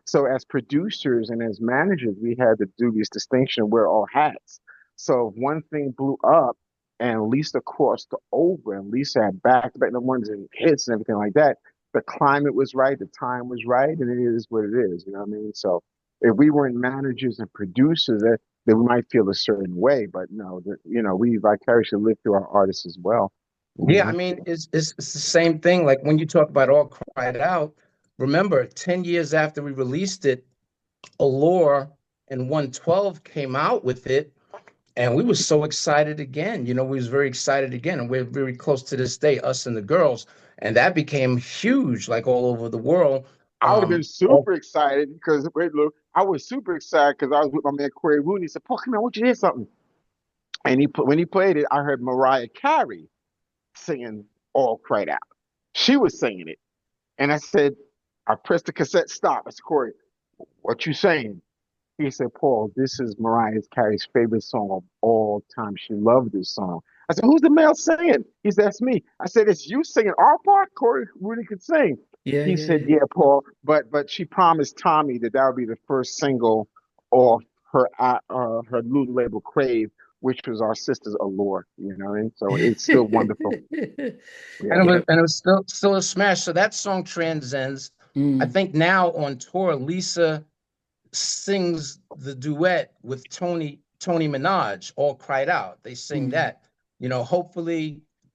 So as producers and as managers, we had to do this distinction, wear all hats. So if one thing blew up and Lisa crossed over and Lisa had back-to-back number ones and hits and everything like that, the climate was right, the time was right, and it is what it is. You know what I mean? So if we weren't managers and producers, then we might feel a certain way. But no, we vicariously live through our artists as well. Yeah, I mean, it's the same thing. Like when you talk about All Cried Out, remember, 10 years after we released it, Allure and 112 came out with it. And we were so excited again. We was very excited again. And we're very close to this day, us and the girls. And that became huge, like all over the world. I would have been super excited because, look, I was super excited because I was with my man Corey Rooney. He said, Paul, come on, I want you to hear something. And when he played it, I heard Mariah Carey singing All Cried Out. She was singing it. And I said, I pressed the cassette stop. I said, Corey, what you saying? He said, Paul, this is Mariah Carey's favorite song of all time. She loved this song. I said, who's the male singing? He said, that's me. I said, it's you singing our part? Corey Rooney could sing. He said, yeah, Paul, but she promised Tommy that would be the first single off her new label Crave, which was our sister's Allure, and so it's still wonderful. And it was still a smash. So that song transcends. I think now on tour, Lisa sings the duet with Tony Minaj, All Cried Out. They sing that.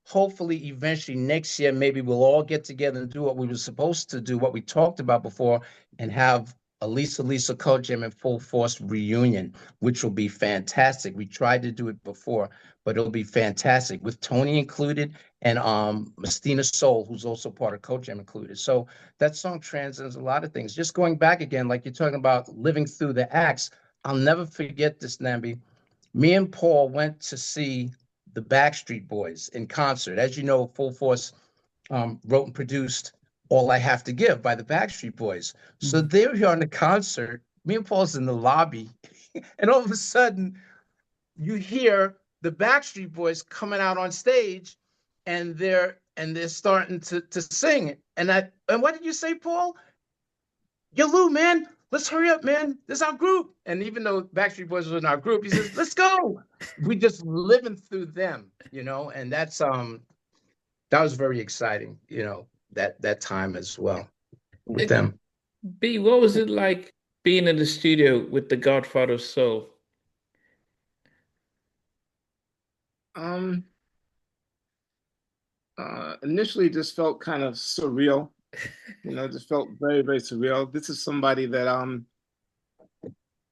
Hopefully eventually next year maybe we'll all get together and do what we were supposed to do, what we talked about before, and have Lisa Kojam and Full Force reunion, which will be fantastic. We tried to do it before, but it'll be fantastic with Tony included and Mystina Soul, who's also part of Kojam included. So that song transcends a lot of things. Just going back again, like you're talking about living through the acts, I'll never forget this, Nnamdi. Me and Paul went to see the Backstreet Boys in concert. As you know, Full Force wrote and produced All I Have to Give by the Backstreet Boys. So they were here on the concert. Me and Paul's in the lobby, and all of a sudden, you hear the Backstreet Boys coming out on stage, and they're starting to sing. And what did you say, Paul? Yo, Lou, man, let's hurry up, man. This is our group. And even though Backstreet Boys was in our group, he says, let's go. We just living through them, and that was very exciting, that time as well with them. B, what was it like being in the studio with the Godfather of Soul? Initially just felt kind of surreal. Just felt very, very surreal. This is somebody that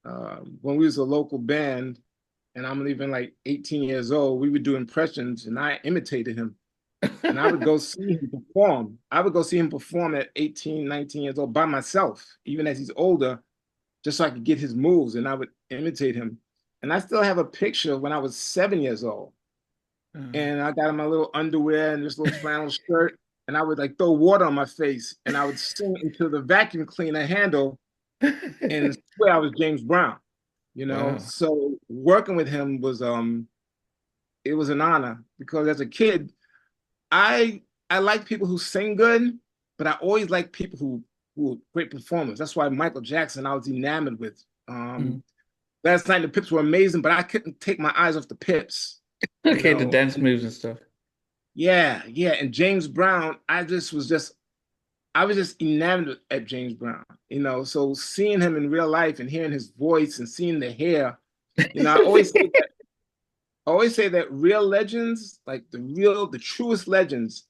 when we was a local band and I'm even like 18 years old, we would do impressions and I imitated him. And I would go see him perform. I would go see him perform at 18, 19 years old by myself, even as he's older, just so I could get his moves and I would imitate him. And I still have a picture of when I was 7 years old. And I got in my little underwear and this little flannel shirt, and I would like throw water on my face and I would sing into the vacuum cleaner handle and swear I was James Brown, Wow. So working with him was it was an honor because as a kid, I like people who sing good, but I always like people who are great performers. That's why Michael Jackson I was enamored with. Last Night the Pips were amazing, but I couldn't take my eyes off the Pips. Okay, the dance moves and stuff. Yeah. And James Brown, I was just enamored at James Brown. So seeing him in real life and hearing his voice and seeing the hair, I always say that real legends, like the truest legends,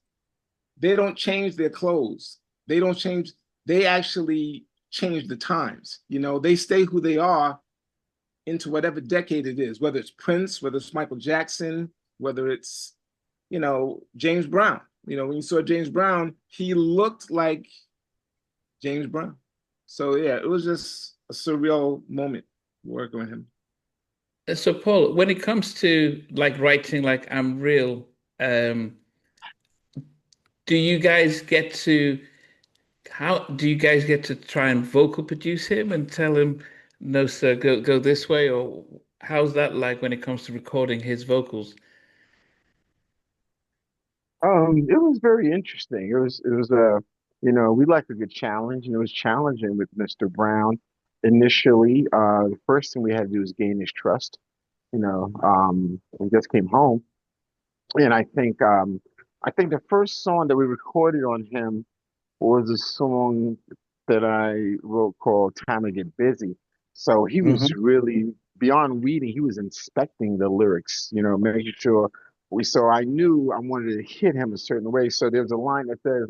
they don't change their clothes. They don't change. They actually change the times. They stay who they are into whatever decade it is, whether it's Prince, whether it's Michael Jackson, whether it's, James Brown. When you saw James Brown, he looked like James Brown. So yeah, it was just a surreal moment working with him. So Paul, when it comes to like writing like I'm Real, do you guys get to try and vocal produce him and tell him, no, sir, go this way? Or how's that like when it comes to recording his vocals? It was very interesting. It was we like a good challenge, and it was challenging with Mr. Brown initially. The first thing we had to do was gain his trust. We just came home, and I think the first song that we recorded on him was a song that I wrote called "Time to Get Busy." So he was really beyond reading. He was inspecting the lyrics, making sure so I knew I wanted to hit him a certain way. So there's a line that says,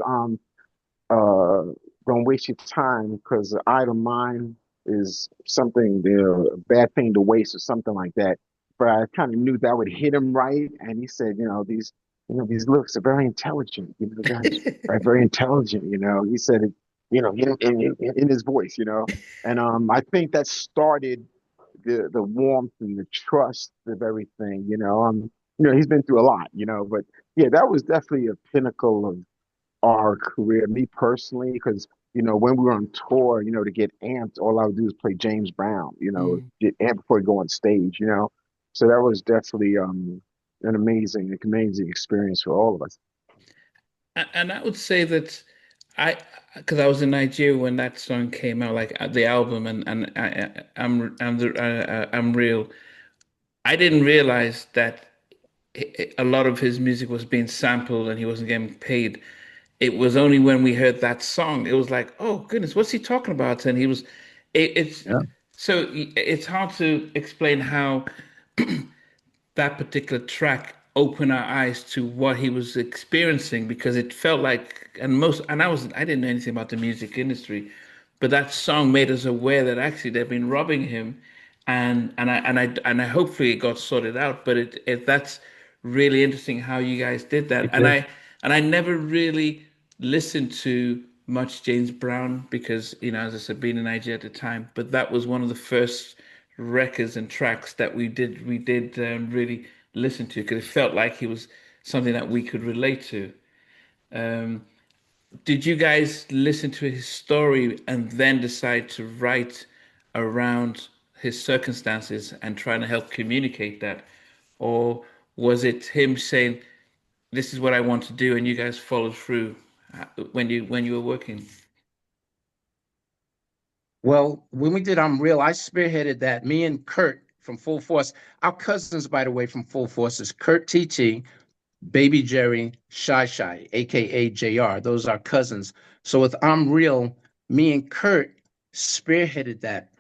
don't waste your time because the idle mind is something, a bad thing to waste or something like that. But I kind of knew that would hit him right. And he said, these lyrics are very intelligent. Guys are very intelligent. He said it, in his voice. And I think that started the warmth and the trust of everything. He's been through a lot. But yeah, that was definitely a pinnacle of our career, me personally, because when we were on tour, to get amped, all I would do is play James Brown, get amped before we go on stage. So that was definitely an amazing experience for all of us. And I would say that because I was in Nigeria when that song came out, like the album, and I'm Real. I didn't realize that a lot of his music was being sampled and he wasn't getting paid. It was only when we heard that song, it was like, oh goodness, what's he talking about? And he was, it's Yeah. so it's hard to explain how that particular track opened our eyes to what he was experiencing because it felt like, and I didn't know anything about the music industry, but that song made us aware that actually they've been robbing him, and I hopefully it got sorted out. But that's really interesting how you guys did that, and I never really listened to much James Brown because, as I said, being in Nigeria at the time, but that was one of the first records and tracks that we did really listen to because it felt like he was something that we could relate to. Um, did you guys listen to his story and then decide to write around his circumstances and trying to help communicate that? Or was it him saying, this is what I want to do, and you guys followed through when you were working? Well, when we did I'm Real, I spearheaded that. Me and Kurt from Full Force, our cousins, by the way, from Full Force is Kurt TT, Baby Jerry, Shy Shy, aka JR. Those are cousins. So with I'm Real, me and Kurt spearheaded that.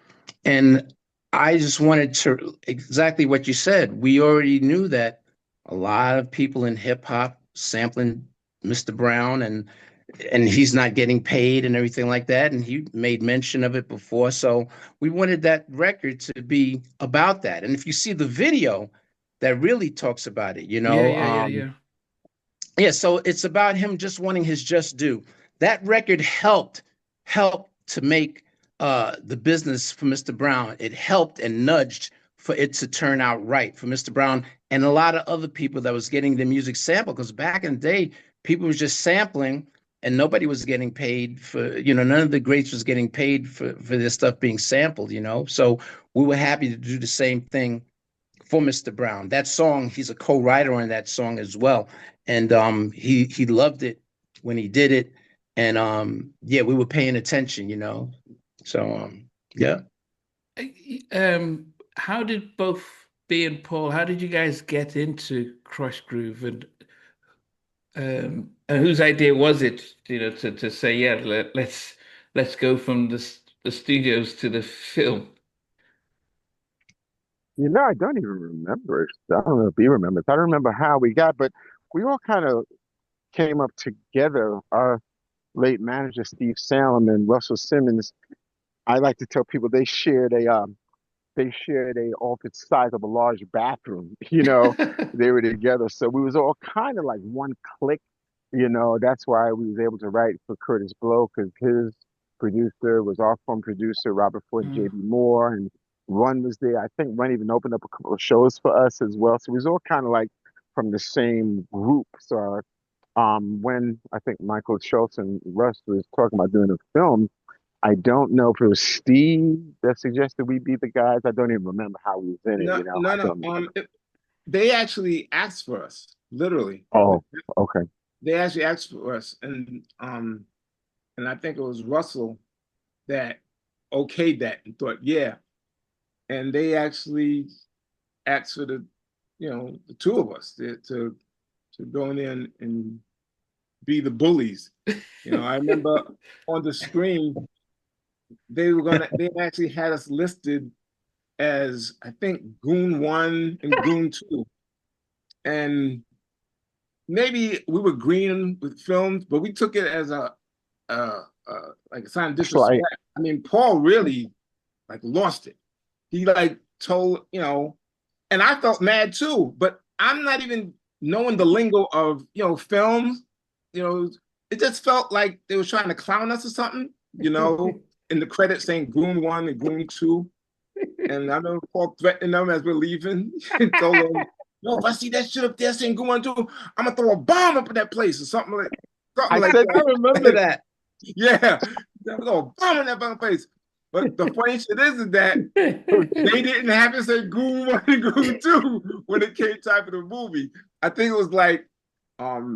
And I just wanted to exactly what you said. We already knew that a lot of people in hip hop sampling Mr. Brown, and he's not getting paid and everything like that. And he made mention of it before. So we wanted that record to be about that. And if you see the video, that really talks about it, Yeah, yeah, yeah, yeah. yeah, so it's about him just wanting his just due. That record helped to make the business for Mr. Brown. It helped and nudged for it to turn out right for Mr. Brown and a lot of other people that was getting the music sampled. Because back in the day, people was just sampling and nobody was getting paid for, none of the greats was getting paid for their stuff being sampled. So we were happy to do the same thing for Mr. Brown. That song, he's a co-writer on that song as well. And he loved it when he did it. And yeah, we were paying attention. So yeah. How did both B and Paul, how did you guys get into Crush Groove, and whose idea was it, to say, yeah, let's go from the studios to the film? I don't even remember. I don't know if he remembers. I don't remember how we got, but we all kind of came up together. Our late manager, Steve Salem, and Russell Simmons, I like to tell people they shared a altered size of a large bathroom. They were together. So we was all kind of like one clique. That's why we was able to write for Curtis Blow, because his producer was our film producer, Robert Ford, Mm. JB Moore, and Run was there. I think Run even opened up a couple of shows for us as well. So we was all kind of like from the same group. So when I think Michael Schultz and Russ was talking about doing a film, I don't know if it was Steve that suggested we be the guys. I don't even remember how we was in it, No, no, I no. don't remember. They actually asked for us, literally. Oh, okay. They actually asked for us, and I think it was Russell that okayed that and thought, yeah. And they actually asked for the two of us to go in there and be the bullies. I remember on the screen they actually had us listed as, I think, Goon 1 and Goon 2. And maybe we were green with films, but we took it as like a sign of disrespect. Right. I mean, Paul really like lost it. He like told, and I felt mad too, but I'm not even knowing the lingo of, films. It just felt like they were trying to clown us or something, in the credits saying Goon 1 and Goon 2. And I remember Paul threatening them as we're leaving and told them, no, if I see that shit up there saying Goon 1 2, I'm gonna throw a bomb up in that place or something like that. I remember that. Yeah, I'm gonna throw a bomb in that fucking place. But the funny shit is that they didn't have to say Goon 1 and Goon 2 when it came time for the movie. I think it was like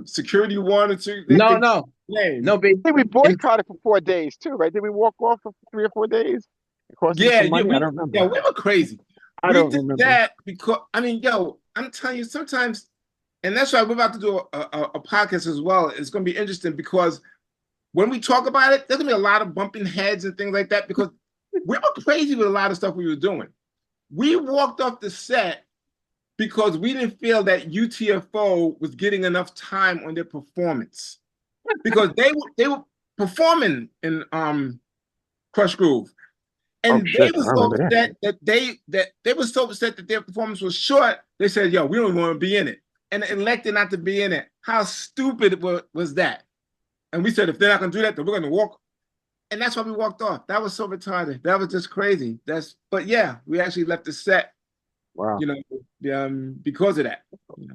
Security 1 or 2. No, baby. I think we boycotted for 4 days too, right? Did we walk off for 3 or 4 days? Yeah, I don't remember. Yeah, we were crazy. I don't remember that because I'm telling you, sometimes, and that's why we're about to do a podcast as well. It's going to be interesting because when we talk about it, there's going to be a lot of bumping heads and things like that because we were crazy with a lot of stuff we were doing. We walked off the set because we didn't feel that UTFO was getting enough time on their performance because they were performing in Crush Groove. Oh And they shit, I were so remember that. upset that they were so upset that their performance was short. They said, "Yo, we don't want to be in it," and elected not to be in it. How stupid was that? And we said, if they're not going to do that, then we're going to walk. And that's why we walked off. That was so retarded. That was just crazy. But yeah, we actually left the set. Wow. Because of that.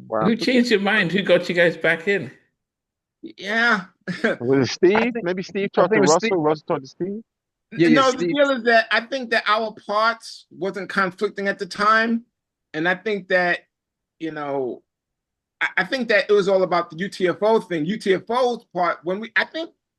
Wow. Who changed your mind? Who got you guys back in? Yeah. Was it Steve? Maybe Steve talked to Russell. Russell talked to Steve. No, Steve. the deal is that I think that our parts wasn't conflicting at the time. And I think that, I think that it was all about the UTFO thing. UTFO's part,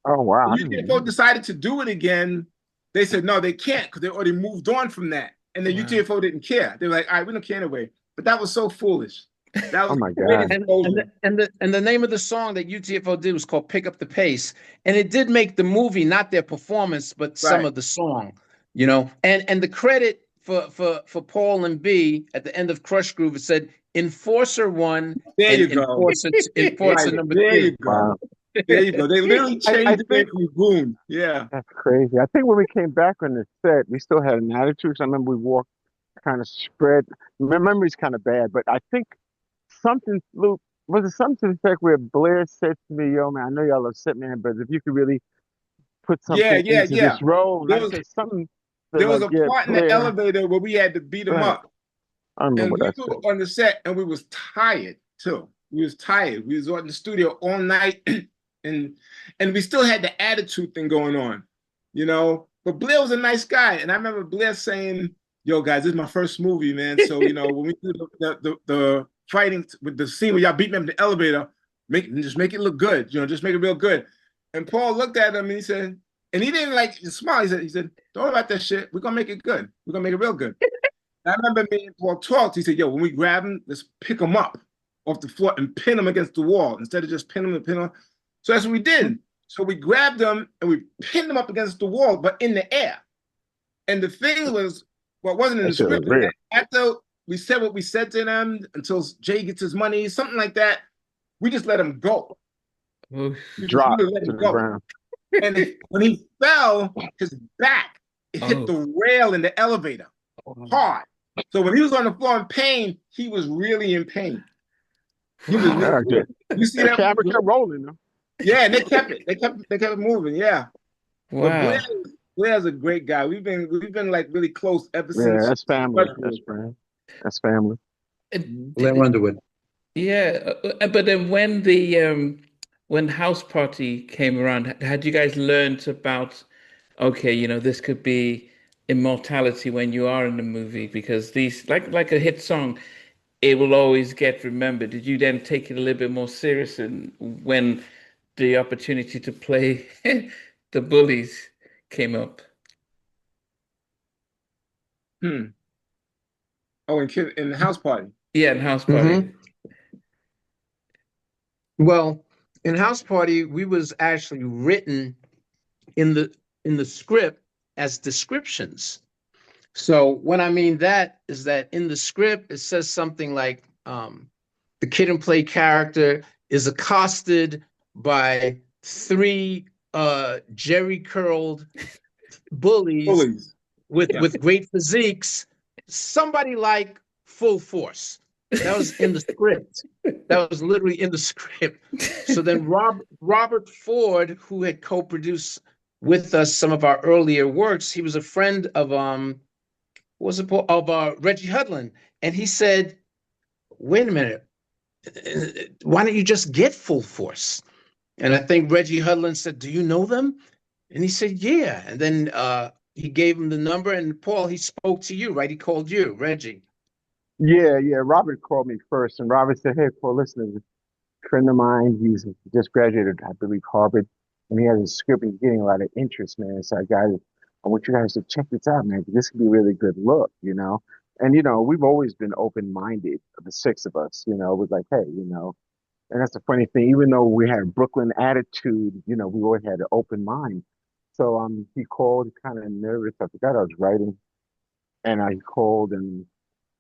Oh wow. when UTFO decided to do it again, they said, no, they can't because they already moved on from that. And the UTFO didn't care. They were like, all right, we don't care anyway. But that was so foolish. That was Oh my God. And the name of the song that UTFO did was called Pick Up the Pace. And it did make the movie, not their performance, but some of the song, and the credit for Paul and B at the end of Crush Groove, it said Enforcer 1 there you and go. Enforcer number 2. There you go. Wow. There you go. They literally changed the name from Boom. Yeah. That's crazy. I think when we came back on the set, we still had an attitude. So I remember we walked kind of spread. My memory's kind of bad, but I think something, Luke, was it something to the effect where Blair said to me, yo, man, I know y'all upset, man, but if you could really put something into this role. There was a part in the elevator where we had to beat him up. I remember that. We were on the set and we was tired too. We was tired. We was on the studio all night and we still had the attitude thing going on, But Blair was a nice guy. And I remember Blair saying, yo, guys, this is my first movie, man. So, when we do the fighting with the scene where y'all beat me up in the elevator, just make it look good, just make it real good. And Paul looked at him and he said, and he didn't smile. He said, don't worry about that shit. We're gonna make it good. We're gonna make it real good. I remember me and Paul talked. He said, yo, when we grab him, let's pick him up off the floor and pin him against the wall instead of just pin him. So that's what we did. So we grabbed him and we pinned him up against the wall, but in the air. And the thing was, what wasn't in the script, after we said what we said to them until Jay gets his money, something like that, we just let him go. Drop to the ground. And when he fell, his back hit the rail in the elevator hard. So when he was on the floor in pain, he was really in pain. He was really you see that camera kept rolling, though. Yeah, and they kept it. They kept it moving. Yeah. Wow. Blair's a great guy. We've been like really close ever since. Yeah, that's family. That's family. Blair Underwood. Yeah, but then when House Party came around, had you guys learned about, okay, this could be immortality when you are in the movie, because these like a hit song, it will always get remembered. Did you then take it a little bit more serious when the opportunity to play the bullies came up? Oh, in the House Party. Yeah, in House Party. Well, in House Party, we was actually written in the script as descriptions. So when I mean that is that in the script, it says something like the Kid and Play character is accosted by 3 jerry curled bullies with great physiques, somebody like Full Force. That was in the script. That was literally in the script. So then Robert Ford, who had co-produced with us some of our earlier works, he was a friend of Reggie Hudlin, and he said, "Wait a minute, why don't you just get Full Force?" And I think Reggie Hudlin said, "Do you know them?" And he said, "Yeah." And then he gave him the number, and Paul, he spoke to you, right? He called you, Reggie. Yeah. Robert called me first, and Robert said, "Hey, Paul, listen, a friend of mine, he's just graduated, I believe, Harvard, and he has a script. He's getting a lot of interest, man. So I want you guys to check this out, man. This could be a really good look, And we've always been open-minded, the 6 of us. We're like, hey, and that's the funny thing. Even though we had a Brooklyn attitude, we always had an open mind. So he called, kind of nervous. I forgot I was writing, and I called and.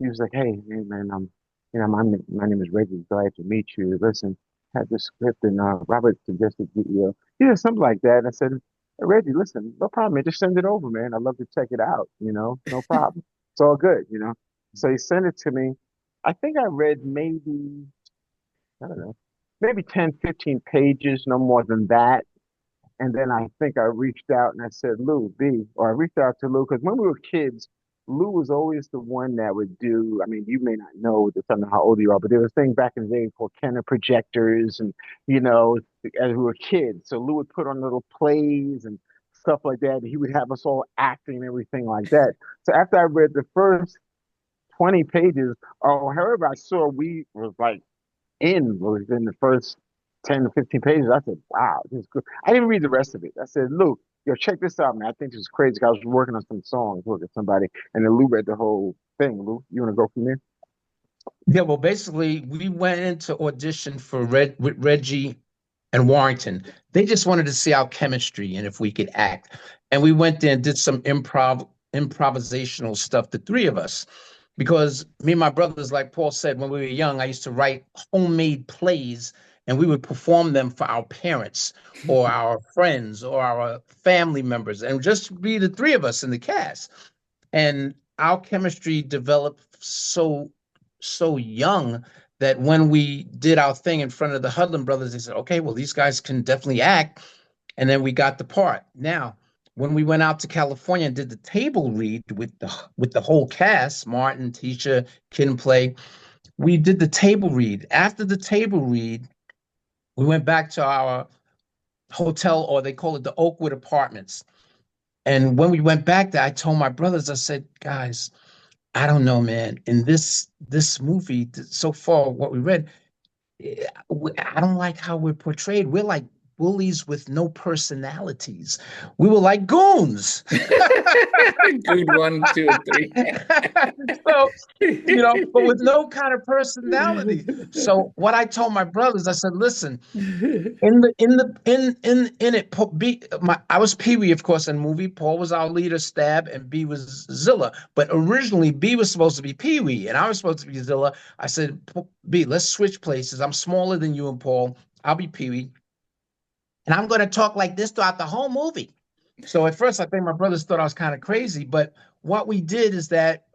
He was like, "Hey, man, my name is Reggie. Glad to meet you. Listen, I had this script, and Robert suggested something like that." And I said, Hey, Reggie, listen, no problem, man. Just send it over, man. I'd love to check it out, no problem. It's all good. So he sent it to me. I think I read maybe, I don't know, maybe 10, 15 pages, no more than that. And then I think I reached out and I said, Lou, B, or I reached out to Lou because when we were kids, Lou was always the one that would do. I mean, you may not know, depending on how old you are, but there was a thing back in the day called Kenner projectors, and you know, as we were kids. So Lou would put on little plays and stuff like that, and he would have us all acting and everything like that. So after I read the first 20 pages, or however I saw we was like within the first 10 to 15 pages. I said, wow, this is good. I didn't read the rest of it. I said, Lou, yo, check this out, man. I think this is crazy. 'Cause I was working on some songs, working with somebody, and then Lou read the whole thing. Lou, you want to go from there? Yeah, well, basically, we went into audition for with Reggie and Warrington. They just wanted to see our chemistry and if we could act. And we went there and did some improvisational stuff, the three of us, because me and my brothers, like Paul said, when we were young, I used to write homemade plays and we would perform them for our parents or our friends or our family members, and just be the three of us in the cast. And our chemistry developed so young that when we did our thing in front of the Hudlin brothers, they said, okay, well, these guys can definitely act. And then we got the part. Now, when we went out to California and did the table read with the whole cast, Martin, Tisha, Kid and Play, we did the table read. After the table read, we went back to our hotel, or they call it the Oakwood Apartments. And when we went back there, I told my brothers, I said, guys, I don't know, man. In this movie, so far, what we read, I don't like how we're portrayed. We're like bullies with no personalities. We were like goons. Good 1, 2, 3. So, but with no kind of personality. So what I told my brothers, I said, listen, in it, I was Pee Wee, of course, in the movie. Paul was our leader, Stab, and B was Zilla. But originally, B was supposed to be Pee Wee, and I was supposed to be Zilla. I said, B, let's switch places. I'm smaller than you and Paul. I'll be Pee Wee, and I'm going to talk like this throughout the whole movie. So at first, I think my brothers thought I was kind of crazy, but what we did is that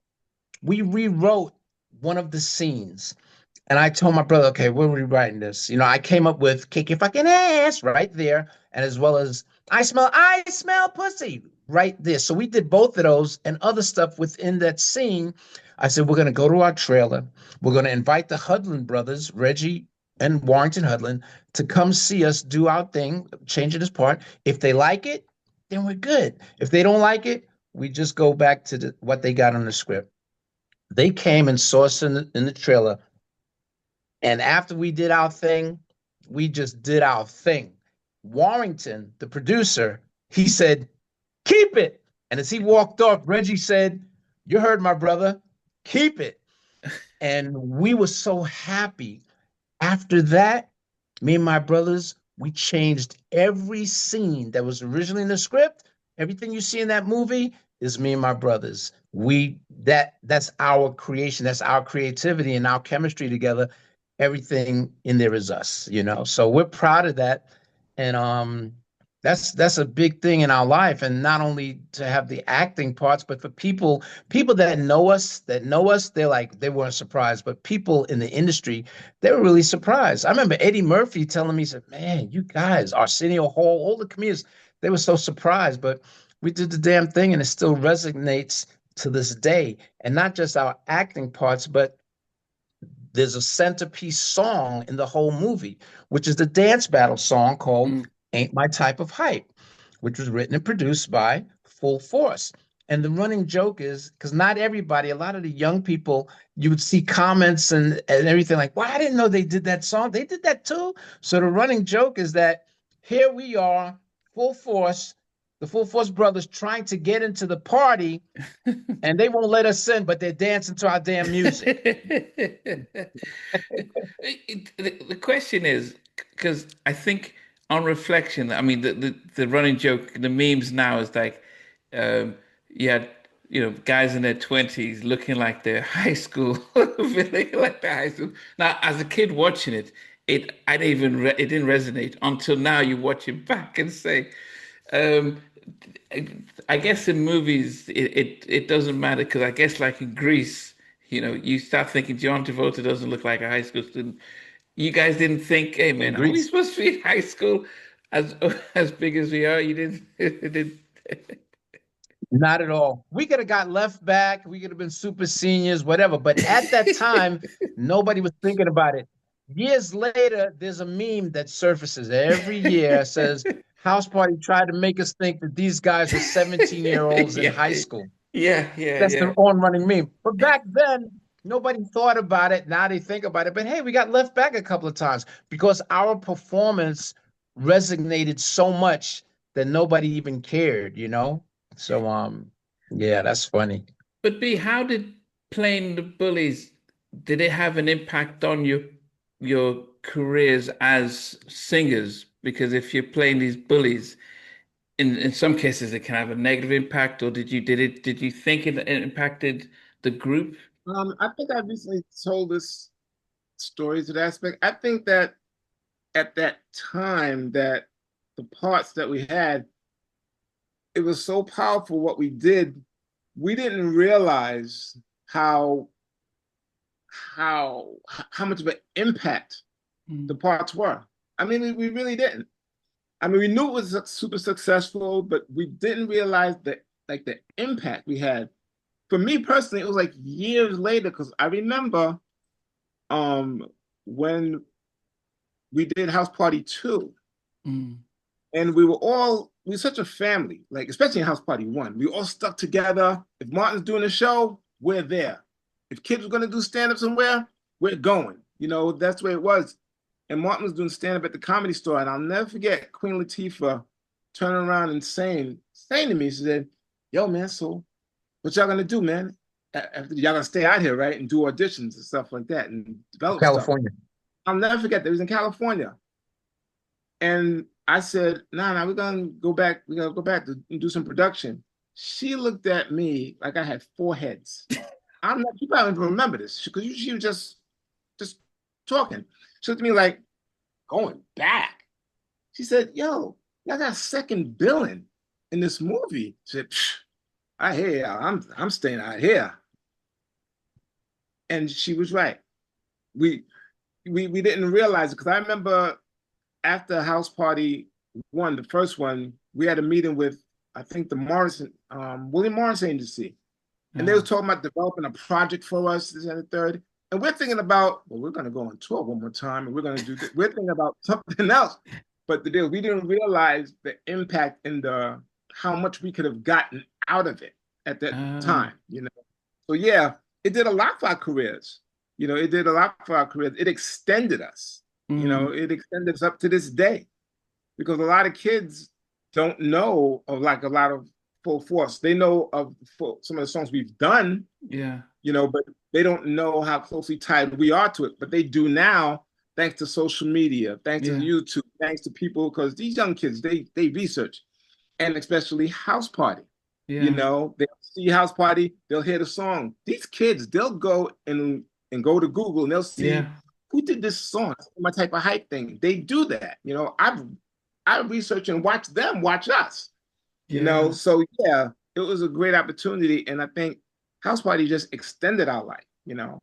we rewrote one of the scenes. And I told my brother, okay, we're rewriting this. I came up with kick your fucking ass right there, and as well as I smell pussy right there. So we did both of those and other stuff within that scene. I said, we're going to go to our trailer. We're going to invite the Hudlin brothers, Reggie and Warrington Hudlin, to come see us do our thing, changing this part. If they like it, then we're good. If they don't like it, we just go back to what they got on the script. They came and saw us in the trailer. And after we did our thing, we just did our thing. Warrington, the producer, he said, keep it. And as he walked off, Reggie said, you heard my brother, keep it. And we were so happy. After that, me and my brothers, we changed every scene that was originally in the script. Everything you see in that movie is me and my brothers. That's our creation. That's our creativity and our chemistry together. Everything in there is us, So we're proud of that. And that's a big thing in our life. And not only to have the acting parts, but for people that know us, they're like, they weren't surprised. But people in the industry, they were really surprised. I remember Eddie Murphy telling me, he said, man, you guys, Arsenio Hall, all the comedians, they were so surprised. But we did the damn thing, and it still resonates to this day. And not just our acting parts, but there's a centerpiece song in the whole movie, which is the dance battle song called Ain't My Type of Hype, which was written and produced by Full Force. And the running joke is, because not everybody, a lot of the young people, you would see comments and everything like, well, I didn't know they did that song. They did that too. So the running joke is that here we are, Full Force, the Full Force brothers trying to get into the party, and they won't let us in, but they're dancing to our damn music. The question is, because I think on reflection, I mean, the running joke, the memes now is like, you had, guys in their 20s looking like they're high school, feeling like they're high school. Now, as a kid watching it, it didn't resonate until now you watch it back and say, Um, I guess in movies it doesn't matter because I guess like in Greece, you start thinking John Travolta doesn't look like a high school student. You guys didn't think, hey In man, are we Greece. supposed to be in high school as as big as we are? You didn't, it didn't. Not at all. We could have got left back. We could have been super seniors, whatever. But at that time, nobody was thinking about it. Years later, there's a meme that surfaces every year says, House Party tried to make us think that these guys were 17-year-olds in Yeah, high school. That's the yeah. on-running meme. But back then, nobody thought about it. Now they think about it. But hey, we got left back a couple of times because our performance resonated so much that nobody even cared, you know? So yeah, that's funny. But B, how did playing the bullies, did it have an impact on your careers as singers? Because if you're playing these bullies, in some cases it can have a negative impact, or did you think it impacted the group? I think I recently told this story to that aspect. I think that at that time that the parts that we had, it was so powerful what we did. We didn't realize how much of an impact the parts were. I mean, we really didn't. I mean, we knew it was super successful, but we didn't realize that like the impact we had. For me personally, it was like years later because I remember when we did House Party 2, and we were such a family, like especially in House Party 1. We all stuck together. If Martin's doing a show, we're there. If kids were gonna do stand-up somewhere, we're going. You know, that's where it was. And Martin was doing stand-up at the Comedy Store, and I'll never forget Queen Latifah turning around and saying to me, she said, "Yo, man, so what y'all gonna do, man? After y'all gonna stay out here, right, and do auditions and stuff like that and develop stuff." California. I'll never forget that. It was in California. And I said, nah, we're gonna go back. We gotta go back to do some production. She looked at me like I had four heads. I'm not, you probably don't remember this because she was just talking. She looked at me like, going back. She said, yo, y'all got second billing in this movie. She said, I hear y'all. I'm staying out here. And she was right. We didn't realize it because I remember after House Party 1, the first one, we had a meeting with I think the William Morris Agency, and they were talking about developing a project for us, this and the third. And we're thinking about, well, we're going to go on tour one more time, and we're going to do this. We're thinking about something else. But the deal, we didn't realize the impact and how much we could have gotten out of it at that time, you know. So yeah, it did a lot for our careers. You know, it did a lot for our careers. It extended us. You know, it extended us up to this day because a lot of kids don't know of like a lot of Full Force. They know of some of the songs we've done, you know, but they don't know how closely tied we are to it. But they do now, thanks to social media, thanks to YouTube, thanks to people, because these young kids, they research, and especially House Party. You know, they'll see House Party, they'll hear the song. These kids, they'll go and go to Google and they'll see who did this song, my type of hype thing. They do that. You know, I research and watch them watch us. You know, so yeah, it was a great opportunity, and I think House Party just extended our life. You know,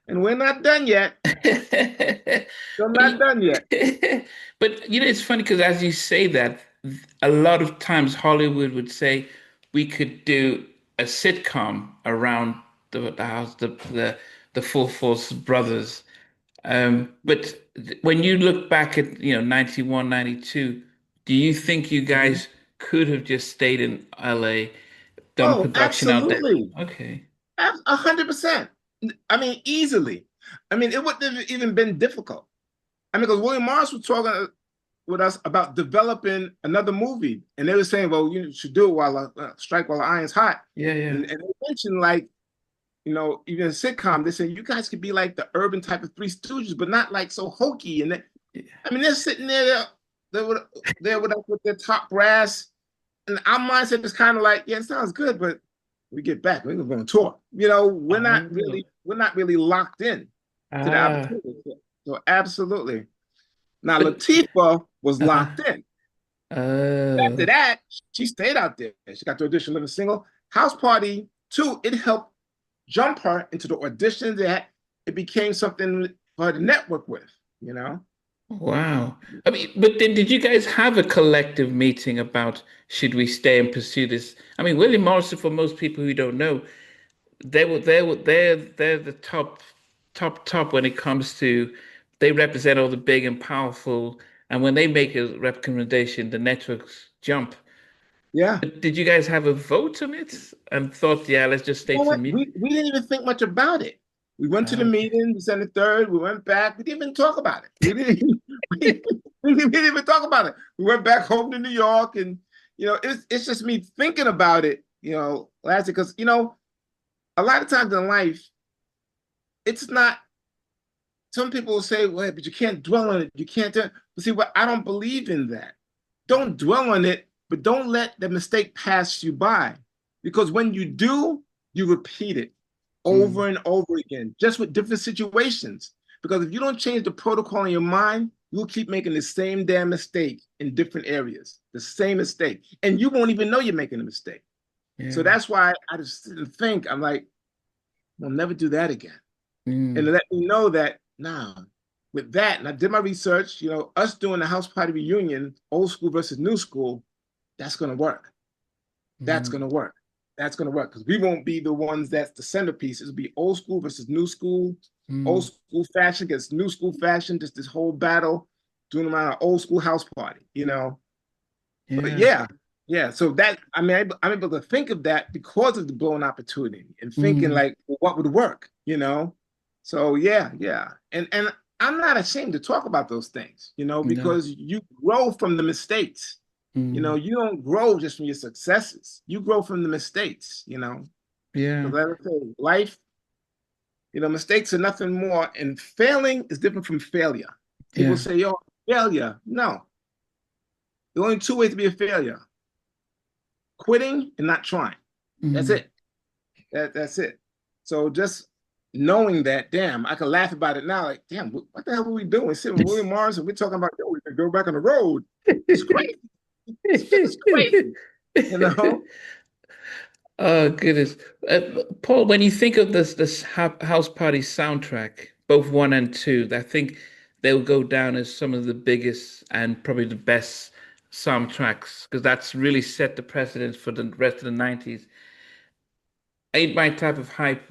and we're not done yet. We're not done yet. But you know, it's funny because as you say that, a lot of times Hollywood would say we could do a sitcom around the house, the Full Force brothers. But when you look back at, 91, 92, do you think you guys could have just stayed in LA, done production out there? Absolutely. Okay. 100%. I mean, easily. I mean, it wouldn't have even been difficult. I mean, because William Morris was talking with us about developing another movie, and they were saying, well, you should do it while strike while the iron's hot. And they mentioned, like, you know, even a sitcom, they said you guys could be like the urban type of Three Stooges, but not like so hokey. And I mean, they're sitting there with us with their top brass, and our mindset is kind of like, yeah, it sounds good, but we get back, we're going to tour. You know, we're not really locked in to the opportunity. So absolutely. Now Latifah was locked in. After that, she stayed out there. She got the audition living single. House Party 2, it helped jump her into the audition that it became something for her to network with, you know? Wow. I mean, but then did you guys have a collective meeting about should we stay and pursue this? I mean, William Morrison, for most people who don't know, they're the top when it comes to they represent all the big and powerful, and when they make a recommendation, the networks jump. Yeah. But did you guys have a vote on it and thought, yeah, let's just You stay know to what? me? We didn't even think much about it. We went to the Okay. meeting, December 3rd, we went back, we didn't even talk about it. We didn't even talk about it. We went back home to New York, and it's just me thinking about it, last because a lot of times in life, it's not. Some people will say, "Well, but you can't dwell on it. You can't do it." But see, what I don't believe in that. Don't dwell on it, but don't let the mistake pass you by, because when you do, you repeat it over and over again, just with different situations. Because if you don't change the protocol in your mind, you'll keep making the same damn mistake in different areas, the same mistake, and you won't even know you're making a mistake. So Yeah. that's why I just didn't think. I'm like, we'll never do that again. And to let me know that now, with that, and I did my research, us doing the house party reunion, old school versus new school, that's going to work. That's going to work. That's going to work because we won't be the ones that's the centerpiece. It'll be old school versus new school, old school fashion against new school fashion, just this whole battle doing around an old school house party, But yeah. So that, I mean, I'm able to think of that because of the blown opportunity and thinking like, well, what would work, So yeah. And I'm not ashamed to talk about those things, No. because you grow from the mistakes. You don't grow just from your successes. You grow from the mistakes, Yeah. So as I say, life, mistakes are nothing more. And failing is different from failure. People say, yo, failure. No. There are only two ways to be a failure: quitting and not trying. That's it. That's it. So just knowing that, damn, I can laugh about it now. Like, damn, what the hell were we doing? We're sitting with William Morris and we're talking about, yo, we can go back on the road. It's crazy. It's crazy. Oh, goodness. Paul, when you think of this house party soundtrack, both one and two, I think they'll go down as some of the biggest and probably the best soundtracks because that's really set the precedence for the rest of the 90s. Ain't My Type of Hype,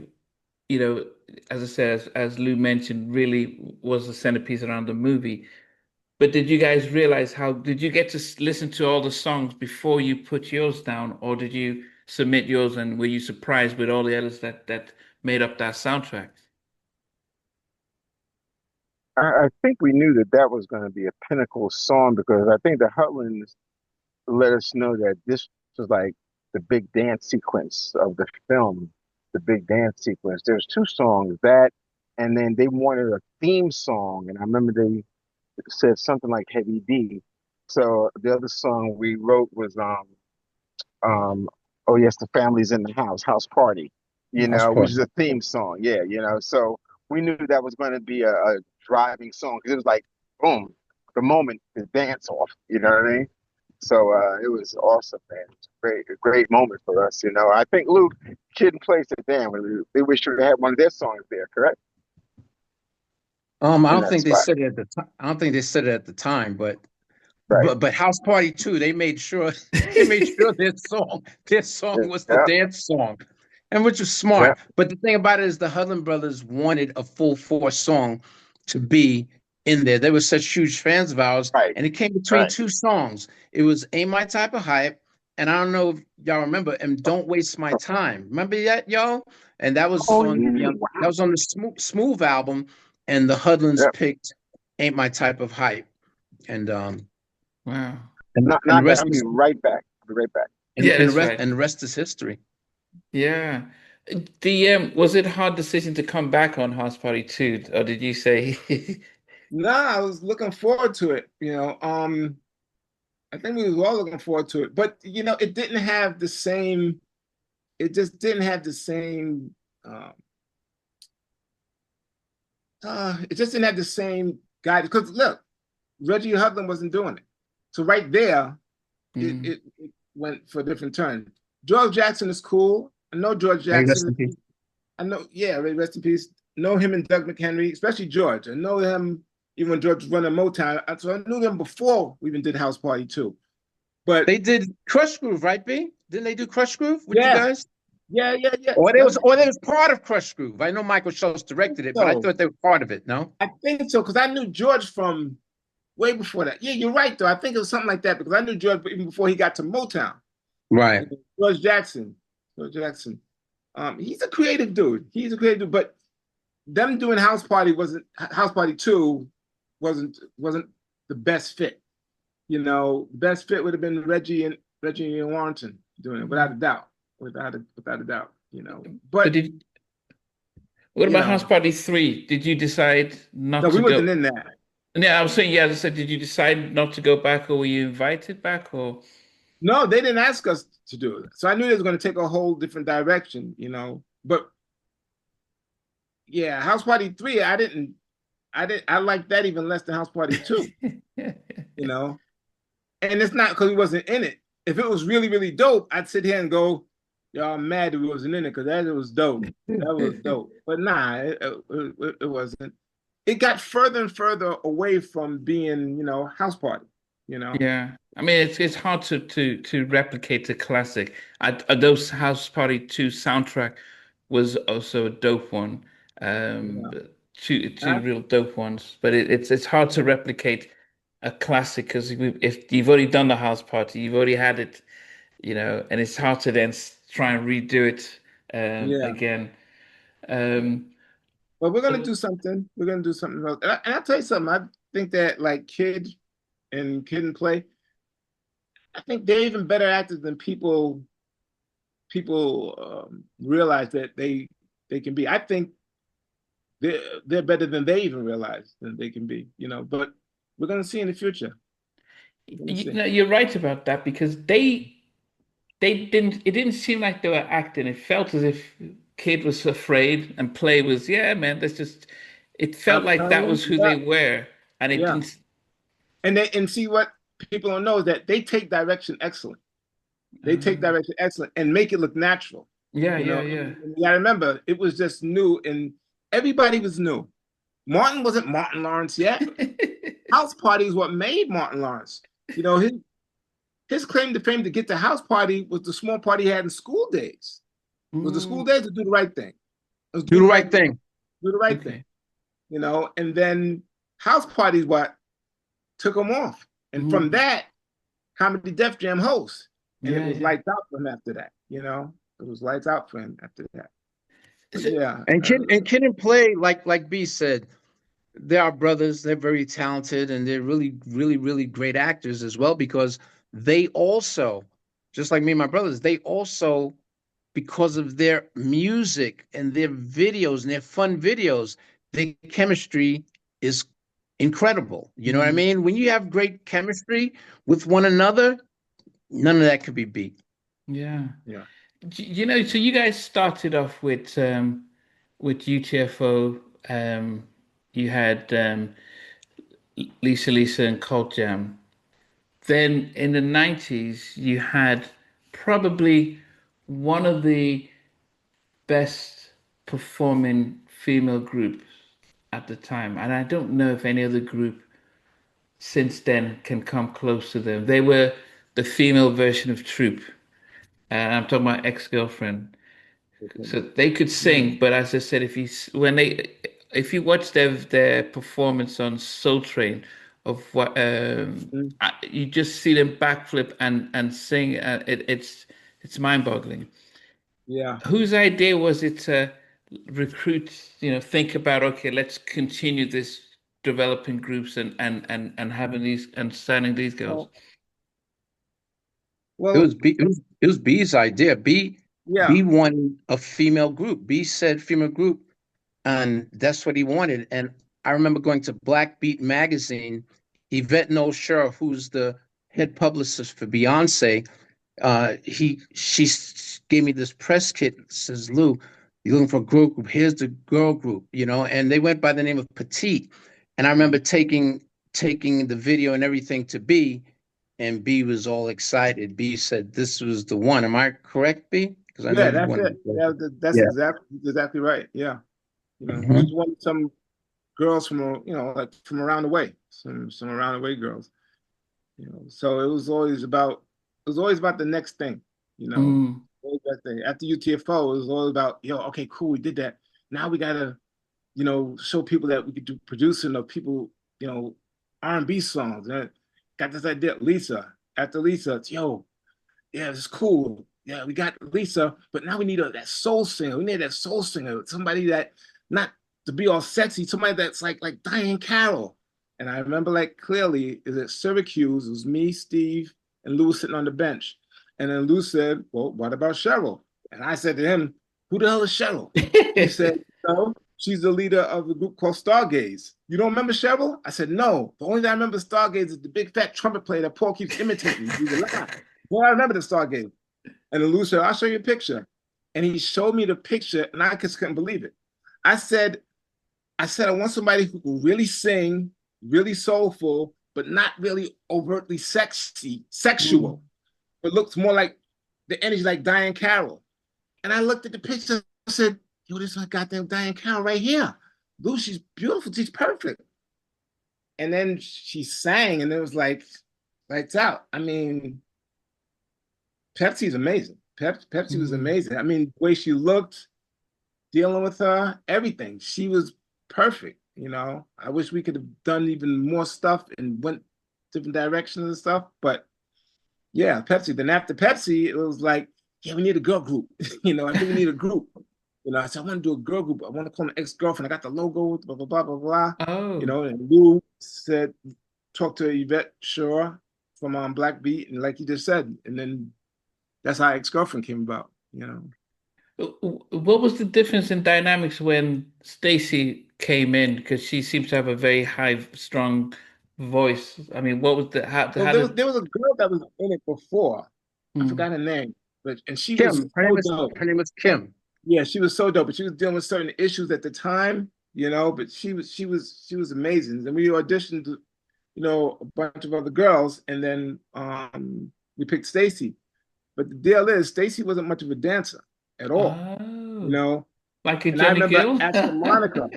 you know, as I said, as Lou mentioned, really was the centerpiece around the movie. But did you guys realize did you get to listen to all the songs before you put yours down, or did you submit yours and were you surprised with all the others that made up that soundtrack? I think we knew that that was going to be a pinnacle song because I think the Hutlands let us know that this was like the big dance sequence of the film, the big dance sequence. There's two songs, that, and then they wanted a theme song, and I remember they said something like Heavy D. So the other song we wrote was um oh yes, the family's in the house party, House which party. is a theme song. Yeah, so we knew that was going to be a driving song because it was like boom, the moment to dance off. You know what I mean? So it was awesome, man. It was a great moment for us. I think Luke, Kid and Place It Down. We wish we had one of their songs there, correct? I In don't that think they spot. said it at the time. I don't think they said it at the time, but Right. House Party 2, they made sure they made sure their song was the Yeah. dance song, and which was Yeah. smart. But the thing about it is the Hudlin brothers wanted a full force song to be in there. They were such huge fans of ours, Right. and it came between Right. two songs. It was Ain't My Type of Hype, and I don't know if y'all remember, and Don't Waste My Time. Remember that, y'all? And that was Oh on yeah. that Wow. was on the Smooth album, and the Hudlins Yeah. picked Ain't My Type of Hype. And Wow. and the Not that. rest I'll be is right back. I'll be right back. Yeah, that's right. and the rest is history. Yeah. The was it a hard decision to come back on House Party 2, or did you say Nah, I was looking forward to it. I think we was all looking forward to it, but it didn't have the same. It just didn't have the same. Um, it just didn't have the same guide. Because look, Reggie Hudlin wasn't doing it. So right there, it went for a different turn. George Jackson is cool. I know George May he rest Jackson. in peace. I know, yeah, rest in peace. Know him and Doug McHenry, especially George. I know him even when George was running Motown. So I knew them before we even did House Party 2. But They did Crush Groove, right, B? Didn't they do Crush Groove with you yeah, guys? yeah. Or they was part of Crush Groove. I know Michael Schultz directed it, but I thought they were part of it. No, I think so because I knew George from way before that. Yeah, you're right though. I think it was something like that because I knew George even before he got to Motown. right? George Jackson. He's a creative dude. But them doing House Party 2 wasn't the best fit. You know, best fit would have been Reggie and Warrington doing it without a doubt. Without a doubt, you know. But what about House Party 3? Did you decide not to go? No, we wasn't in that. Yeah, I was saying, as I said, did you decide not to go back, or were you invited back, or? No, they didn't ask us to do it. So I knew they was going to take a whole different direction, you know. But yeah, House Party 3, I liked that even less than House Party 2. You know. And it's not because we wasn't in it. If it was really, really dope, I'd sit here and go, y'all mad that we wasn't in it because that was dope. That was dope. But nah, it wasn't. It got further and further away from being, you know, House Party, you know? Yeah. I mean, it's hard to replicate the classic. Those House Party 2 soundtrack was also a dope one. Two real dope ones. But it's hard to replicate a classic because if you've already done the House Party, you've already had it, you know, and it's hard to then try and redo it again. But we're gonna do something. We're gonna do something else. And I'll tell you something. I think that like Kid and Play, I think they're even better actors than people realize that they can be. I think they're better than they even realize that they can be. You know, but we're gonna see in the future. You're right about that because they didn't. It didn't seem like they were acting. It felt as if Kid was afraid and Play was, yeah, man. That's just. It felt like that was who they were, and it didn't. And see what people don't know is that they take direction excellent. They take direction excellent and make it look natural. Yeah. You gotta remember, it was just new and everybody was new. Martin wasn't Martin Lawrence yet. House Party is what made Martin Lawrence. You know, his claim to fame to get to House Party was the small part he had in School Days. It was the School Days to do the right thing. Do the right thing. Do the right thing. You know, and then House Party is what took him off. And from that, Comedy Def Jam host. And it was lights out for him after that. You know, it was lights out for him after that. But And Kid and Play, like B said, they are brothers. They're very talented and they're really, really, really great actors as well because they also, just like me and my brothers, they also, because of their music and their videos and their fun videos, their chemistry is incredible. You know what I mean? When you have great chemistry with one another, none of that could be beat. Yeah. You know, so you guys started off with UTFO. You had Lisa and Cult Jam. Then in the 90s, you had probably one of the best performing female groups at the time. And I don't know if any other group since then can come close to them. They were the female version of Troop. And I'm talking about Ex-Girlfriend. So they could sing, but as I said, if you watch their performance on Soul Train of what you just see them backflip and sing, it's mind-boggling. Yeah. Whose idea was it to recruit? You know, think about let's continue this developing groups and having these and signing these girls. Well, it was B's idea. B wanted a female group. B said female group, and that's what he wanted. And I remember going to Black Beat magazine. Yvette Noel-Scherr, who's the head publicist for Beyonce, she gave me this press kit. Says, Lou, you're looking for a girl group. Here's the girl group, you know. And they went by the name of Petite. And I remember taking the video and everything to B. and B was all excited. B said this was the one. Am I correct, B? Because I know Yeah, you that's wanted it. to. Yeah, that's Yeah. exactly right. Yeah, we Mhm. just wanted some girls from like from around the way, some around the way girls. So it was always about the next thing. You know, Mm. always that thing. After UTFO, it was all about okay, cool, we did that. Now we gotta show people that we could do producing of people, R&B songs. And got this idea, Lisa. After Lisa, it's yeah, it's cool. Yeah, we got Lisa, but now we need that soul singer. We need that soul singer, somebody that not to be all sexy, somebody that's like Diane Carroll. And I remember like clearly, is at Syracuse, it was me, Steve, and Lou sitting on the bench. And then Lou said, well, what about Cheryl? And I said to him, who the hell is Cheryl? He said, no, she's the leader of a group called Stargaze. You don't remember Cheryl? I said, no. The only thing I remember Stargaze is the big fat trumpet player that Paul keeps imitating. He's alive. Well, I remember the Stargate. And then Lou said, I'll show you a picture. And he showed me the picture, and I just couldn't believe it. I said, I want somebody who can really sing, really soulful, but not really overtly sexual, but looks more like the energy like Diane Carroll. And I looked at the picture and said, yo, this is my goddamn Diane Carroll right here. Lou, she's beautiful, she's perfect. And then she sang, and it was like, lights out. I mean, Pepsi's amazing. Pepsi was amazing. I mean, the way she looked, dealing with her, everything. She was perfect. I wish we could have done even more stuff and went different directions and stuff. But yeah, Pepsi. Then after Pepsi, it was like, yeah, we need a girl group. I think we need a group. I said, I want to do a girl group. I want to call them ex-girlfriend. I got the logo, blah, blah, blah, blah, blah. Oh. And Lou said, talk to Yvette Shaw from Black Beat. And like you just said, and then that's how ex-girlfriend came about. What was the difference in dynamics when Stacy came in? Because she seems to have a very high, strong voice. I mean, what was the Well, how did there was a girl that was in it before. I mm. forgot her name, and she was Kim. Her so name is dope. her name is Kim. Yeah, she was so dope, but she was dealing with certain issues at the time, But she was amazing. And we auditioned, a bunch of other girls, and then we picked Stacy. But the deal is, Stacy wasn't much of a dancer at all, Oh, like a And I Johnny remember Gill? asking Monica,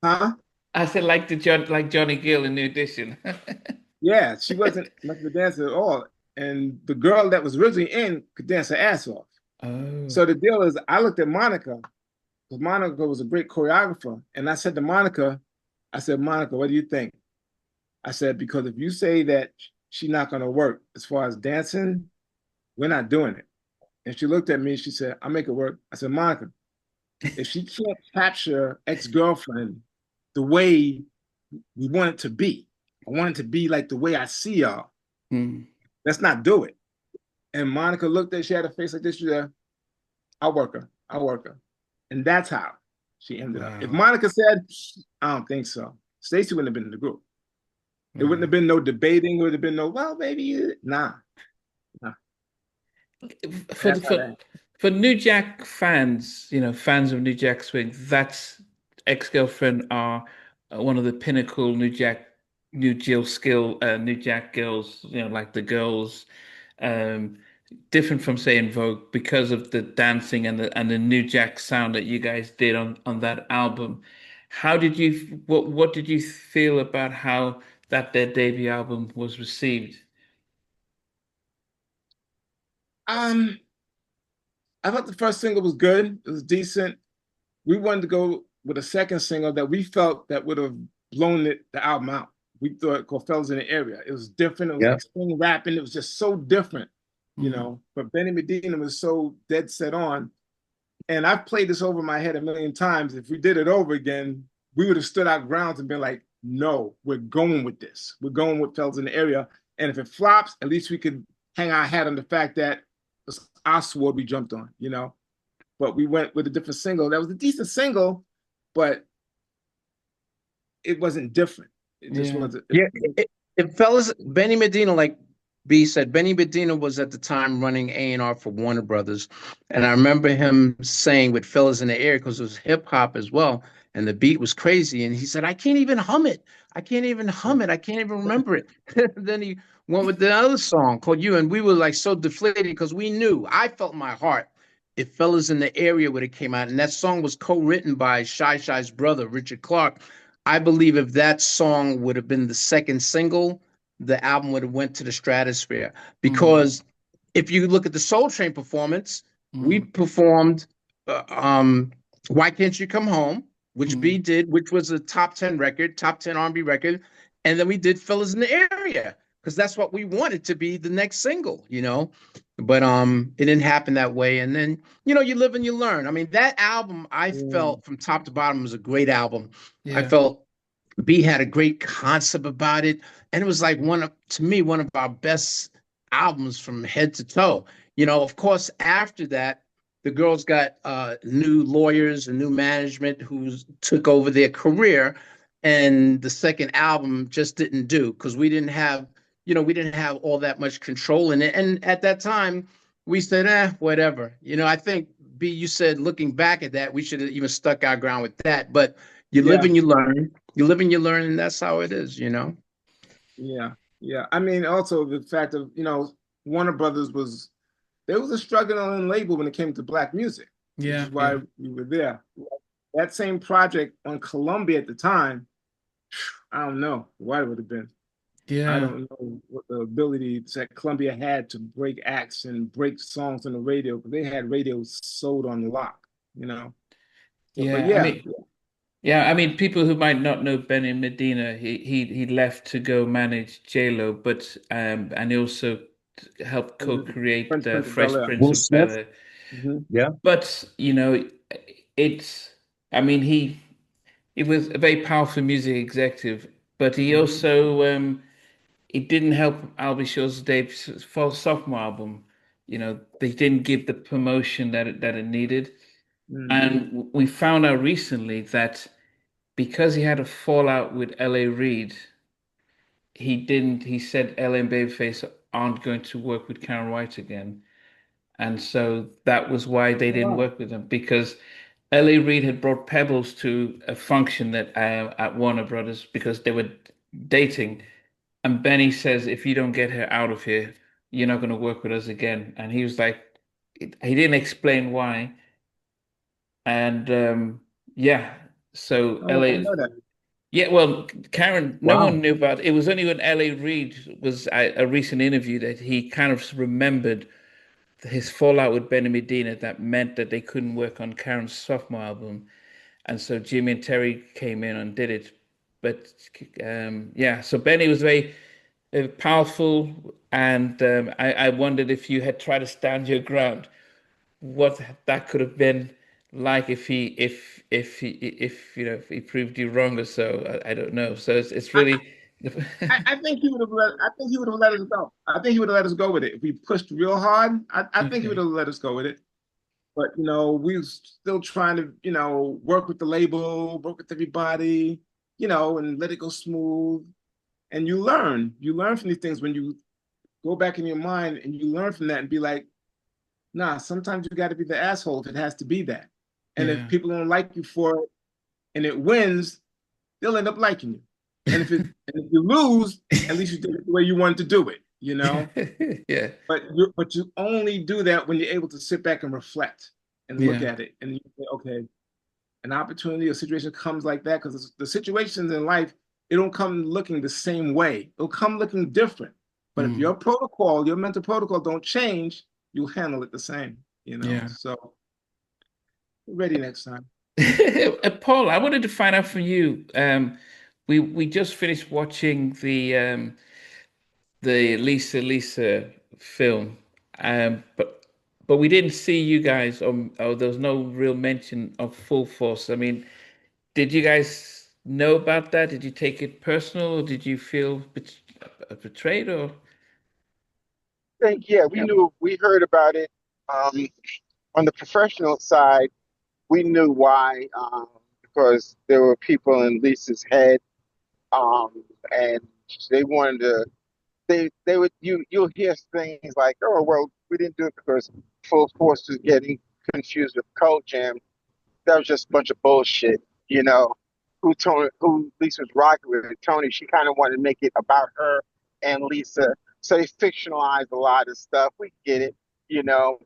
huh? I said like Johnny Gill in the audition. Yeah, she wasn't much of a dancer at all. And the girl that was originally in could dance her ass off. Oh. So the deal is, I looked at Monica, because Monica was a great choreographer. And I said to Monica, Monica, what do you think? I said, because if you say that she's not going to work as far as dancing, we're not doing it. And she looked at me and she said, I'll make it work. I said, Monica, if she can't capture ex-girlfriend the way we want it to be, I want it to be like the way I see y'all, let's not do it. And Monica looked at, she had a face like this, she said, I'll work her. And that's how she ended up. If Monica said, I don't think so, Stacey wouldn't have been in the group. There wouldn't have been no debating, would have been no, well, maybe, nah. For New Jack fans, fans of New Jack Swing, that's ex-girlfriend are one of the pinnacle New Jack girls, like the girls, different from say En Vogue because of the dancing and the New Jack sound that you guys did on that album. What did you feel about how their debut album was received? I thought the first single was good. It was decent. We wanted to go with a second single that we felt that would have blown the album out. We thought called Fellas in the Area. It was different. It was like sing rapping. It was just so different, But Benny Medina was so dead set on. And I've played this over my head a million times. If we did it over again, we would have stood our grounds and been like, no, we're going with this. We're going with Fellas in the Area. And if it flops, at least we could hang our hat on the fact that it's our sword we jumped on, But we went with a different single. That was a decent single, but it wasn't different. It just wasn't. It fellas, Benny Medina, like B said, Benny Medina was at the time running A&R for Warner Brothers. And I remember him saying with Fellas in the Air, because it was hip hop as well, and the beat was crazy. And he said, I can't even hum it. I can't even hum it. I can't even remember it. Then he went with the other song called You. And we were like so deflated because we knew, I felt in my heart, it fellas in the area where it came out. And that song was co-written by Shy Shy's brother, Richard Clark. I believe if that song would have been the second single, the album would have went to the stratosphere. Because if you look at the Soul Train performance, we performed Why Can't You Come Home, which B did, which was a top 10 record, top 10 R&B record. And then we did Fellas in the Area, because that's what we wanted to be the next single, you know. But it didn't happen that way. And then, you know, you live and you learn. I mean, that album, I felt from top to bottom was a great album. I felt B had a great concept about it. And it was like to me, one of our best albums from head to toe. You know, of course, after that, the girls got new lawyers and new management who took over their career. And the second album just didn't do, because we didn't have all that much control in it. And at that time, we said, whatever. You know, I think, B, you said looking back at that, we should have even stuck our ground with that. But you live and you learn. You live and you learn, and that's how it is, you know? Yeah. Yeah. I mean, also the fact of, you know, Warner Brothers there was a struggling label when it came to Black music. Which is why we were there. That same project on Columbia at the time, I don't know what it would have been. Yeah. I don't know what the ability that Columbia had to break acts and break songs on the radio, because they had radios sold on lock, you know? So, I mean, people who might not know Benny Medina, he left to go manage J-Lo, but and he also helped co-create the Fresh Prince of Bel-Air. Yeah. But you know, he was a very powerful music executive, but he also it didn't help I'll Be Sure's Dave's false sophomore album. You know, they didn't give the promotion that it needed. And we found out recently that because he had a fallout with L.A. Reid, he said L.A. and Babyface aren't going to work with Karen White again. And so that was why they didn't work with him, because L.A. Reid had brought Pebbles to a function that at Warner Brothers because they were dating. And Benny says, if you don't get her out of here, you're not going to work with us again. And he was like, he didn't explain why. And so LA, well, Karen, no one knew about it. It was only when LA Reid was a recent interview that he kind of remembered his fallout with Benny Medina that meant that they couldn't work on Karen's sophomore album. And so Jimmy and Terry came in and did it. But so Benny was very powerful, and I wondered if you had tried to stand your ground, what that could have been like if he proved you wrong or so. I don't know. So it's really. I think he would have let us go. I think he would have let us go with it if we pushed real hard. I think he would have let us go with it. But you know, we were still trying to work with the label, work with everybody, and let it go smooth. And you learn from these things when you go back in your mind and you learn from that and be like, nah, sometimes you got to be the asshole if it has to be that. And if people don't like you for it and it wins, they'll end up liking you. And if you lose, at least you did it the way you wanted to do it, Yeah. But you only do that when you're able to sit back and reflect and look at it. And you say, okay, an opportunity or situation comes like that, because the situations in life, it don't come looking the same way. It'll come looking different. But if your mental protocol don't change, you'll handle it the same, So ready next time. Paul, I wanted to find out from you. We just finished watching the Lisa film, but we didn't see you guys, or there was no real mention of Full Force. I mean, did you guys know about that? Did you take it personal, or did you feel betrayed, or? We heard about it. On the professional side, we knew why, because there were people in Lisa's head, and they wanted to. They would you'll hear things like, oh well, we didn't do it because Full Force was getting confused with Cult Jam. That was just a bunch of bullshit. you know, who Lisa was rocking with. Tony, she kind of wanted to make it about her and Lisa. So they fictionalized a lot of stuff. We get it,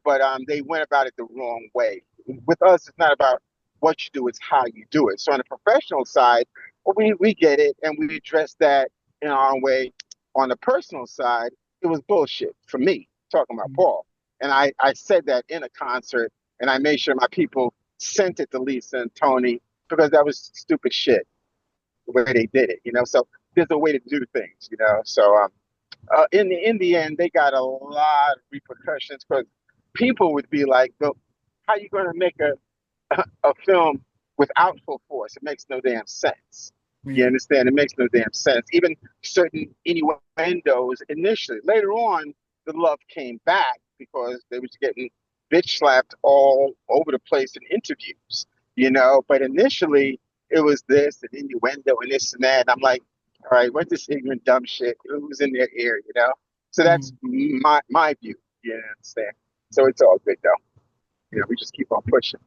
but they went about it the wrong way. With us, it's not about what you do, it's how you do it. So on the professional side, well, we get it and we address that in our own way. On the personal side, it was bullshit for me, talking about Paul. And I said that in a concert, and I made sure my people sent it to Lisa and Tony because that was stupid shit the way they did it. So there's a way to do things. So in the end, they got a lot of repercussions because people would be like, "Well, how you going to make a film without full force? It makes no damn sense." You understand? It makes no damn sense. Even certain innuendos initially. Later on, the love came back because they was getting bitch slapped all over the place in interviews. But initially, it was this and innuendo and this and that. And I'm like, all right, what's this ignorant dumb shit? It was in their ear. So that's my view. You understand? So it's all good though. We just keep on pushing.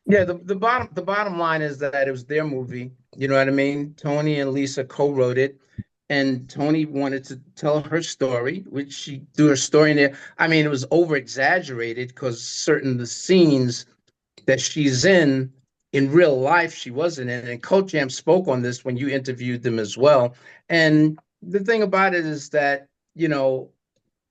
Yeah, the bottom line is that it was their movie. You know what I mean? Tony and Lisa co-wrote it, and Tony wanted to tell her story, which she threw her story in there. I mean, it was over exaggerated because certain of the scenes that she's in real life she wasn't in. And Coach Jam spoke on this when you interviewed them as well. And the thing about it is that,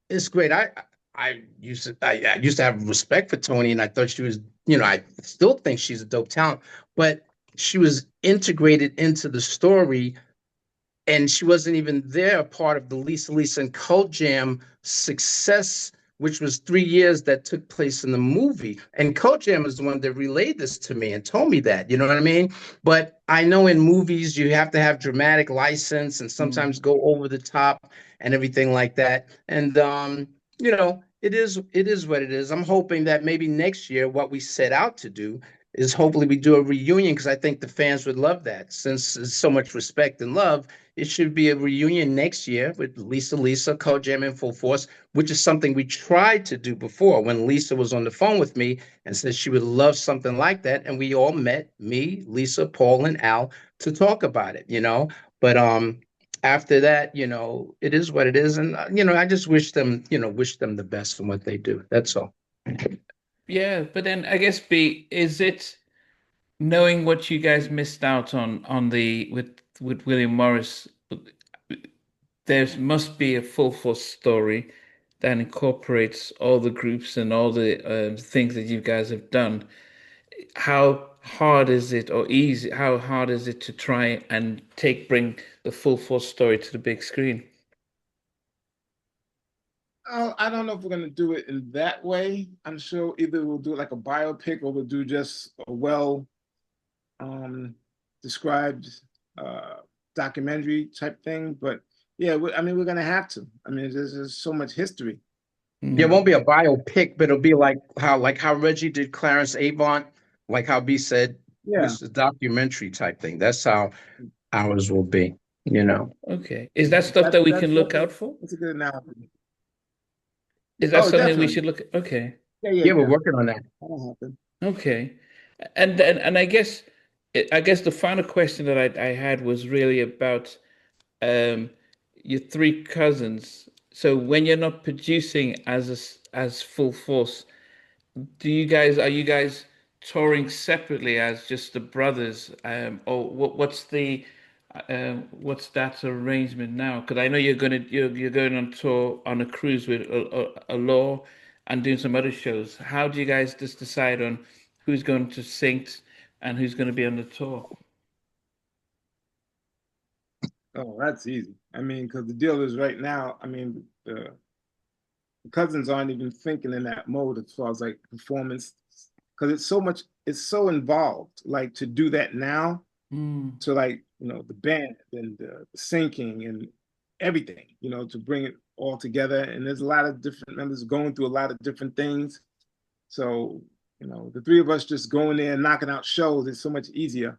it's great. I used to have respect for Tony, and I thought she was, I still think she's a dope talent, but she was integrated into the story, and she wasn't even there, part of the Lisa and Cult Jam success, which was 3 years that took place in the movie. And Cult Jam is the one that relayed this to me and told me that, you know what I mean? But I know in movies you have to have dramatic license and sometimes go over the top and everything like that. And it is what it is. I'm hoping that maybe next year what we set out to do is hopefully we do a reunion, because I think the fans would love that. Since there's so much respect and love, it should be a reunion next year with Lisa, Cult Jam in full force, which is something we tried to do before when Lisa was on the phone with me and said she would love something like that. And we all met, me, Lisa, Paul, and Al, to talk about it. But after that, it is what it is. And, I just wish them the best in what they do. That's all. Yeah, but then I guess B, is it knowing what you guys missed out on the with William Morris, there must be a full force story that incorporates all the groups and all the things that you guys have done. How hard is it, or easy? How hard is it to try and bring the full force story to the big screen? I don't know if we're going to do it in that way. I'm sure either we'll do it like a biopic or we'll do just a well described documentary type thing. But yeah, we're going to have to. I mean, there's so much history. Yeah, it won't be a biopic, but it'll be like how Reggie did Clarence Avant, like how B said, Yeah. it's a documentary type thing. That's how ours will be. Okay. Is that stuff that we can look out for? That's a good analogy. Is that something definitely. we should look at? Okay. Yeah, we're working on that. That'll happen. Okay. And I guess the final question that I had was really about your three cousins. So when you're not producing as full force, are you guys touring separately as just the brothers? Or what's that arrangement now? Because I know you're going on tour on a cruise with a Law and doing some other shows. How do you guys just decide on who's going to sing and who's going to be on the tour? Oh, that's easy. I mean, because the deal is right now, I mean, the cousins aren't even thinking in that mode as far as like performance, because it's so involved, like to do that now, to like, the band and the syncing and everything, to bring it all together. And there's a lot of different members going through a lot of different things. So, the three of us just going there and knocking out shows is so much easier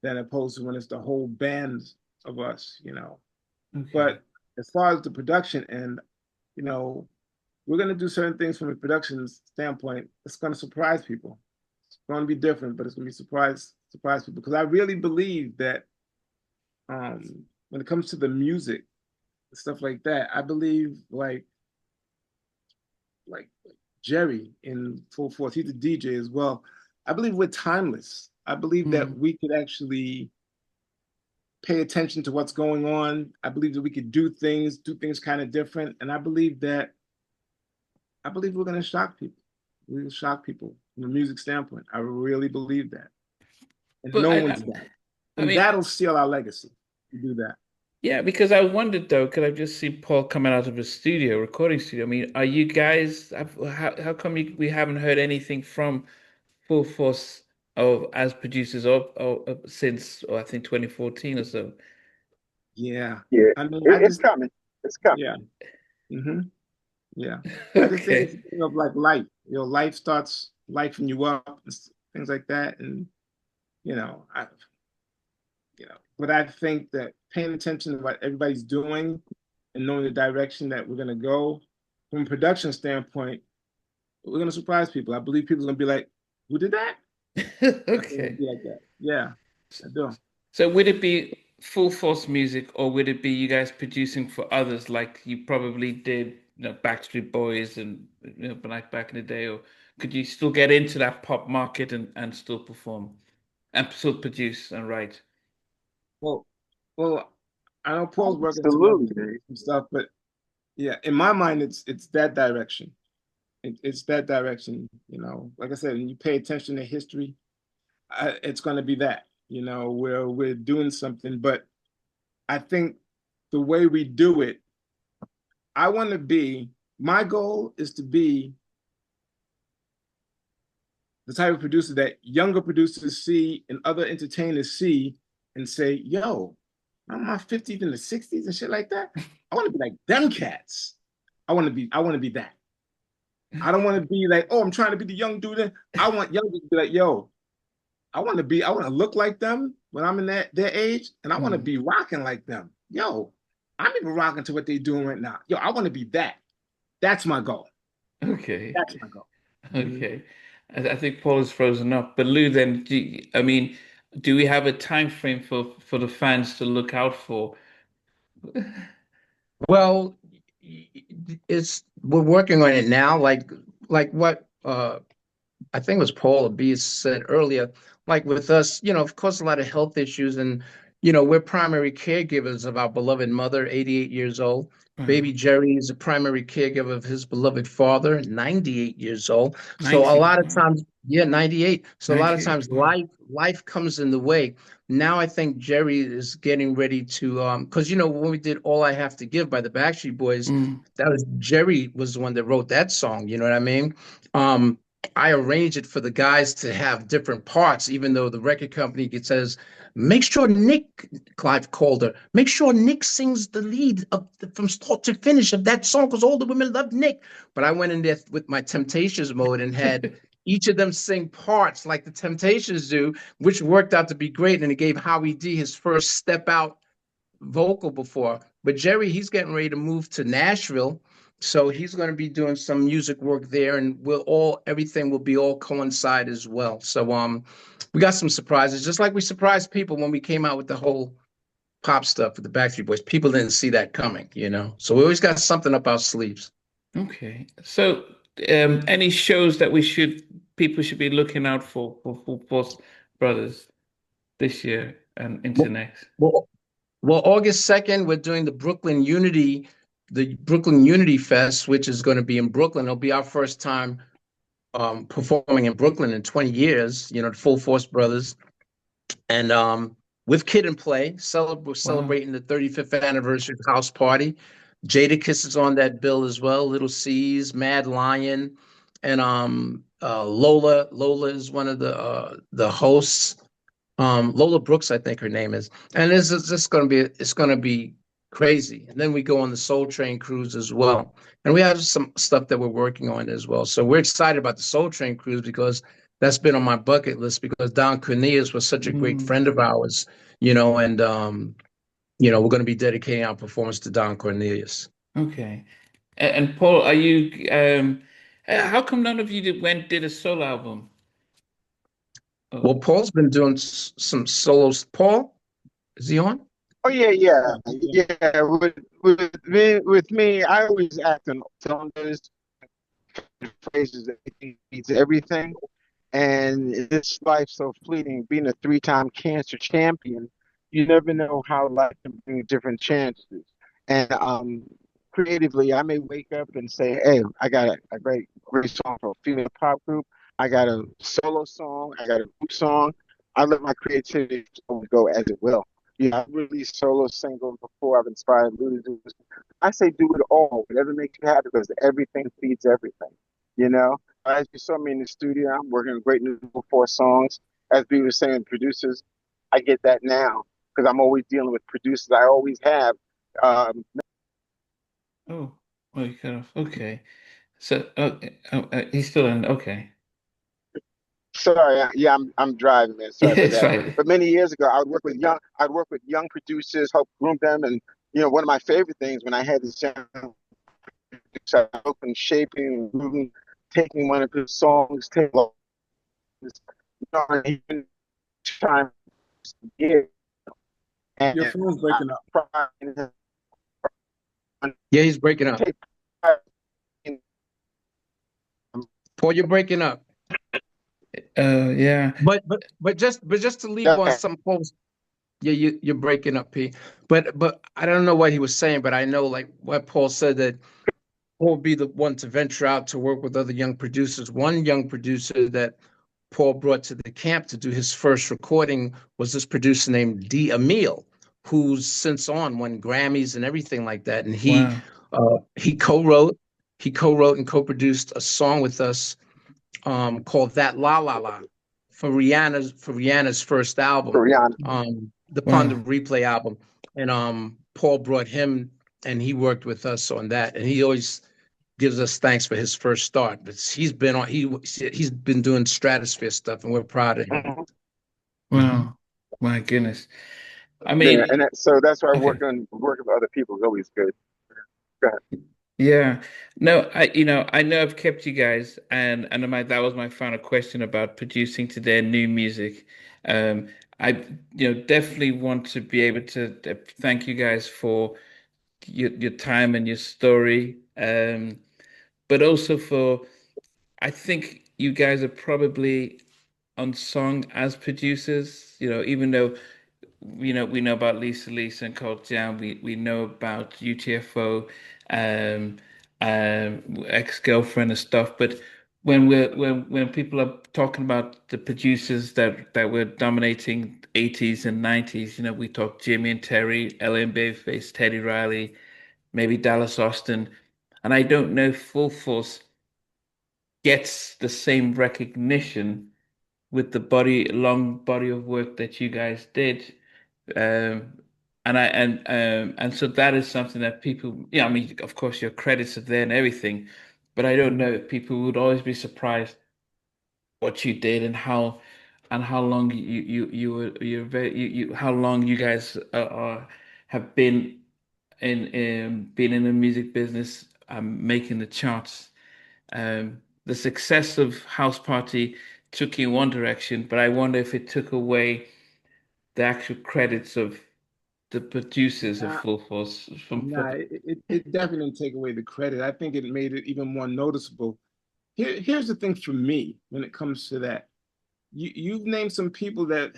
than opposed to when it's the whole band of us. Okay. But as far as the production end, we're going to do certain things from a production standpoint. It's going to surprise people. It's going to be different, but it's going to be surprise people because I really believe that when it comes to the music, stuff like that, I believe like Jerry in Full Force, he's a DJ as well. I believe we're timeless. I believe that we could actually pay attention to what's going on. I believe that we could do things kind of different. And I believe we're going to shock people. We're going to shock people from a music standpoint. I really believe that. And But no one's done. And that'll seal our legacy to do that. Yeah, because I wondered though, because I've just seen Paul coming out of a recording studio. I mean, are you guys, how come we haven't heard anything from Full Force as producers since, I think 2014 or so? Yeah. Yeah. I mean, it's coming. It's coming. Yeah. Mm-hmm. Yeah. I just think it's a thing of like life. Life starts lifing you up, and things like that. And, but I think that paying attention to what everybody's doing and knowing the direction that we're going to go from a production standpoint, we're going to surprise people. I believe people are going to be like, who did that? Okay. Be like that. Yeah, I do. So would it be Full Force music or would it be you guys producing for others like you probably did, Backstreet Boys and back in the day, or could you still get into that pop market and still perform and still produce and write? Well, I know Paul's working Absolutely. some stuff, but yeah, in my mind, it's that direction. It's that direction. Like I said, when you pay attention to history, it's going to be that. Where we're doing something, but I think the way we do it, my goal is to be the type of producer that younger producers see and other entertainers see and say, yo, I'm in my 50s and the 60s and shit like that. I want to be like them cats. I want to be that. I don't want to be like, oh, I'm trying to be the young dude. I want young people to be like, yo, I want to look like them when I'm in their age, and I want to be rocking like them. Yo, I'm even rocking to what they're doing right now. Yo, I want to be that. That's my goal. Okay. That's my goal. Okay. I think Paul is frozen up. But Lou, then, do we have a time frame for the fans to look out for? Well, we're working on it now. Like what I think it was Paul or B said earlier. Like with us, of course, a lot of health issues, and we're primary caregivers of our beloved mother, 88 years old. Baby Jerry is a primary caregiver of his beloved father, 98 years old. So a lot of times, 98. So a lot of times life comes in the way. Now I think Jerry is getting ready to because when we did All I Have to Give by the Backstreet Boys, that was Jerry was the one that wrote that song, you know what I mean? I arranged it for the guys to have different parts, even though the record company says, make sure Clive Calder, make sure Nick sings the lead from start to finish of that song because all the women love Nick. But I went in there with my Temptations mode and had each of them sing parts like the Temptations do, which worked out to be great. And it gave Howie D his first step out vocal before. But Jerry, he's getting ready to move to Nashville. So he's going to be doing some music work there, and everything will be all coincide as well. So we got some surprises, just like we surprised people when we came out with the whole pop stuff with the Backstreet Boys. People didn't see that coming, So we always got something up our sleeves. Okay. So any shows that people should be looking out for Force Brothers this year and into next? Well, August 2nd, we're doing the Brooklyn Unity Fest, which is going to be in Brooklyn. It'll be our first time performing in Brooklyn in 20 years, the Full Force Brothers. And with Kid and Play, celebrating the 35th anniversary house party. Jadakiss is on that bill as well. Little C's, Mad Lion, and Lola. Lola is one of the hosts. Lola Brooks, I think her name is. And it's going to be crazy. And then we go on the Soul Train cruise as well. And we have some stuff that we're working on as well. So we're excited about the Soul Train cruise because that's been on my bucket list because Don Cornelius was such a great friend of ours, and we're going to be dedicating our performance to Don Cornelius. Okay. And Paul, are you how come none of you did a solo album? Well, Paul's been doing some solos. Paul, is he on? Oh yeah. With me, I always act on cylinders, phrases, everything needs everything. And this life so fleeting, being a three-time cancer champion, you never know how life can bring you different chances. And creatively, I may wake up and say, "Hey, I got a great song for a female pop group. I got a solo song. I got a group song." I let my creativity go as it will. I've released solo singles before. I've inspired Lou to do this. I say do it all, whatever makes you happy, because everything feeds everything. You know, as you saw me in the studio, I'm working on great new 4 songs. As we were saying, producers, I get that now because I'm always dealing with producers. I always have. Um, Oh, well, you kind of okay. So, he's still in. Okay, Sorry, yeah, I'm driving, man. Sorry yeah, about it's that. fine. But many years ago, I'd work with young producers, help groom them, and one of my favorite things when I had this young producer, I helped in shaping, grooming, taking one of his songs, taking and even trying to get and Your phone's I breaking up. pride in Yeah, he's breaking up. take pride in Paul, you're breaking up. Yeah. But just to leave on that. some Paul's. Yeah, you're breaking up, P. But I don't know what he was saying, but I know like what Paul said that Paul would be the one to venture out to work with other young producers. One young producer that Paul brought to the camp to do his first recording was this producer named D. Emile, who's since won Grammys and everything like that. And Wow. he co-wrote and co-produced a song with us called "That La La La" for Rihanna's first album, Rihanna. the Ponder Wow. Replay album. And Paul brought him, and he worked with us on that. And he always gives us thanks for his first start. But he's been doing stratosphere stuff, and we're proud of him. Mhm. Wow. My goodness. I Yeah, mean, so that's why okay. working with other people is always good. Go ahead. Yeah. No, I know I've kept you guys, and that was my final question about producing to their new music. Um, I, definitely want to be able to thank you guys for your time and your story. But also I think you guys are probably unsung as producers, even though we know about Lisa and Cold Jam. We know about UTFO, um, ex-girlfriend and stuff. But when people are talking about the producers that were dominating 80s and 90s, we talk Jimmy and Terry, LA Babyface, Teddy Riley, maybe Dallas Austin, and I don't know if Full Force gets the same recognition with the long body of work that you guys did. Um, and so that is something that people, I mean, of course, your credits are there and everything, but I don't know if people would always be surprised what you did and how long you were you're very how long you guys have been in the music business, making the charts. The success of House Party took you in one direction, but I wonder if it took away the actual credits of the producers of Nah, Full Force from nah, it definitely didn't take away the credit. I think it made it even more noticeable. Here's the thing for me when it comes to that. You've named some people that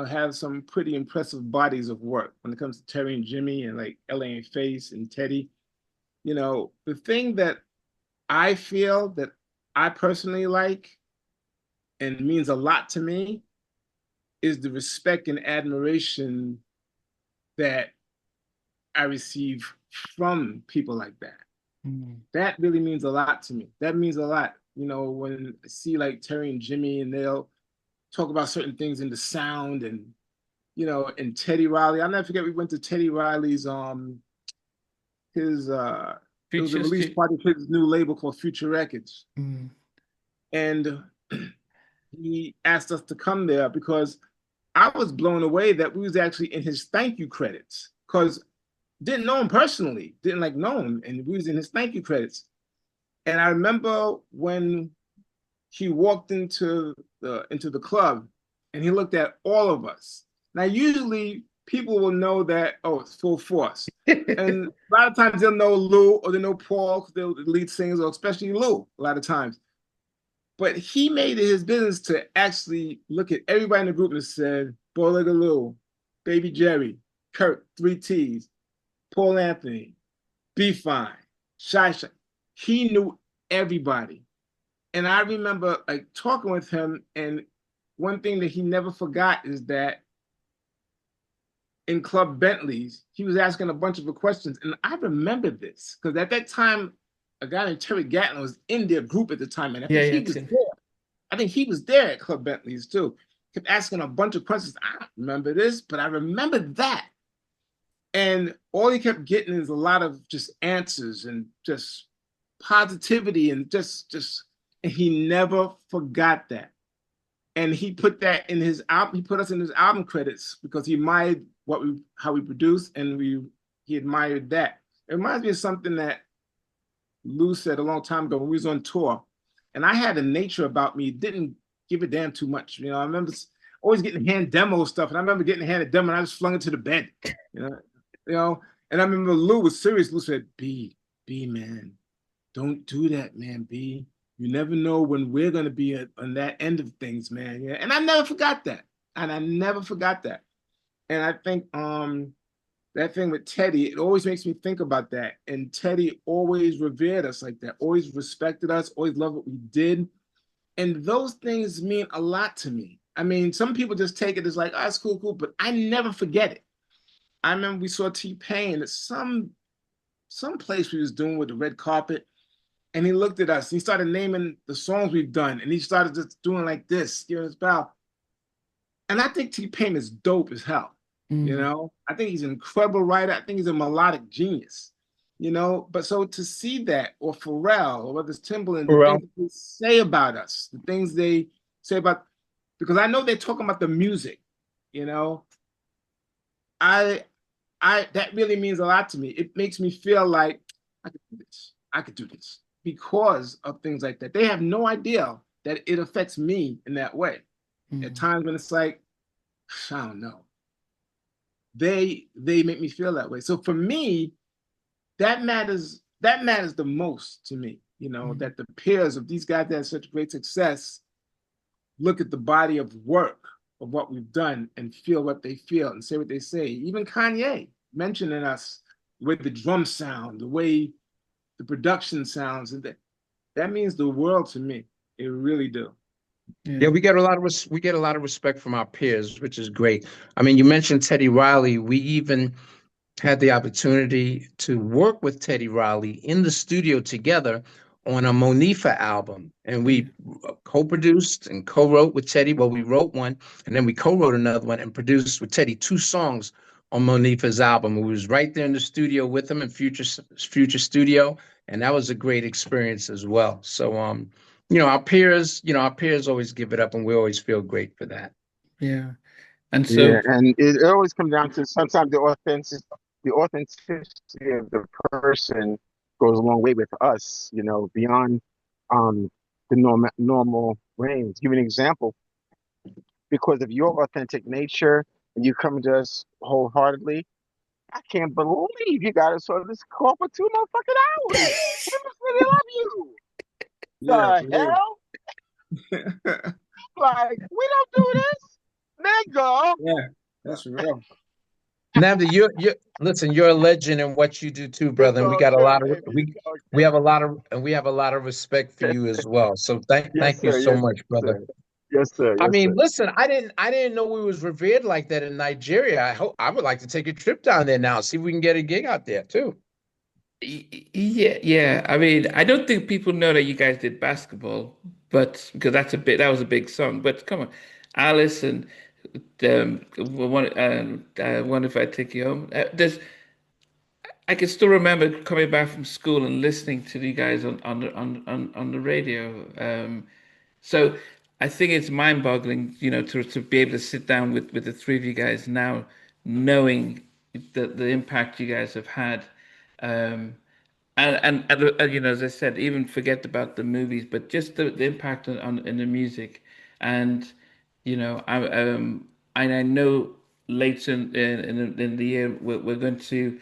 have some pretty impressive bodies of work when it comes to Terry and Jimmy and like LA and Face and Teddy. The thing that I feel that I personally like and means a lot to me is the respect and admiration that I receive from people like that. Mm. That really means a lot to me. That means a lot. When I see like Terry and Jimmy and they'll talk about certain things in the sound and Teddy Riley. I'll never forget we went to Teddy Riley's his it was a release Futuristic. party for his new label called Future Records. Mm. And he asked us to come there because I was blown away that we was actually in his thank you credits because didn't know him personally, didn't like know him, and we was in his thank you credits. And I remember when he walked into the club, and he looked at all of us. Now, usually people will know that, oh, it's full force. And a lot of times they'll know Lou or they know Paul, because they're the lead singers, or especially Lou, a lot of times. But he made it his business to actually look at everybody in the group and said, Boylega Lou, Baby Jerry, Kurt, 3Ts, Paul Anthony, Be Fine, Shy Shy. He knew everybody. And I remember like talking with him, and one thing that he never forgot is that in Club Bentley's, he was asking a bunch of questions. And I remember this because at that time, a guy named Terry Gatlin was in their group at the time. And I think he was there. I think he was there at Club Bentley's too. Kept asking a bunch of questions. I don't remember this, but I remember that. And all he kept getting is a lot of just answers and just positivity and just and he never forgot that. And he put that in his album. He put us in his album credits because he admired how we produced, and he admired that. It reminds me of something that Lou said a long time ago when we was on tour. And I had a nature about me, didn't give a damn too much. You know, I remember always getting hand demo stuff, and I remember getting handed demo, and I just flung it to the bed. You know. And I remember Lou was serious. Lou said, "B, man, don't do that, man, B. You never know when we're going to be on that end of things, man." Yeah. And I never forgot that. And I think that thing with Teddy, it always makes me think about that. And Teddy always revered us like that, always respected us, always loved what we did. And those things mean a lot to me. I mean, some people just take it as like, oh, it's cool, but I never forget it. I remember we saw T-Pain at some place we was doing with the red carpet. And he looked at us and he started naming the songs we've done. And he started just doing like this, giving us bow. And I think T-Pain is dope as hell. You know, I think he's an incredible writer. I think he's a melodic genius, you know. But so to see that, or Pharrell, or whether it's Timbaland, the things they say about us, the things they say about, because I know they're talking about the music, you know. That really means a lot to me. It makes me feel like I could do this. I could do this because of things like that. They have no idea that it affects me in that way. At times when it's like, I don't know. They make me feel that way. So for me, that matters the most to me, you know, that the peers of these guys that have such great success look at the body of work of what we've done and feel what they feel and say what they say. Even Kanye mentioning us with the drum sound, the way the production sounds, and that means the world to me. It really do. Yeah, we get a lot of respect from our peers, which is great. I mean, you mentioned Teddy Riley. We even had the opportunity to work with Teddy Riley in the studio together on a Monifa album, and we co-produced and co-wrote with Teddy. Well, we wrote one, and then we co-wrote another one and produced with Teddy 2 songs on Monifa's album. We was right there in the studio with him in Future Studio, and that was a great experience as well. So, our peers always give it up, and we always feel great for that. Yeah. And so, and it always comes down to sometimes the authenticity of the person goes a long way with us, you know, beyond the normal range. Give you an example, because of your authentic nature and you come to us wholeheartedly. I can't believe you got us on this call for 2 motherfucking hours. We must really love you. Yeah, The hell? Like, we don't do this, nigga. Yeah, that's real. Nnamdi, you're a legend in what you do too, brother. And we got a lot of we have a lot of respect for you as well. So thank you so much, brother. Yes, sir. I mean, listen, I didn't know we was revered like that in Nigeria. I would like to take a trip down there now, see if we can get a gig out there too. yeah. I mean, I don't think people know that you guys did basketball, but because that was a big song. But come on, Alice and one if I take you home. I can still remember coming back from school and listening to you guys on the radio. So I think it's mind-boggling, you know, to be able to sit down with the three of you guys now, knowing the impact you guys have had. And you know, as I said, even forget about the movies, but just the impact on in the music. And You know, and I know later in the year we're going to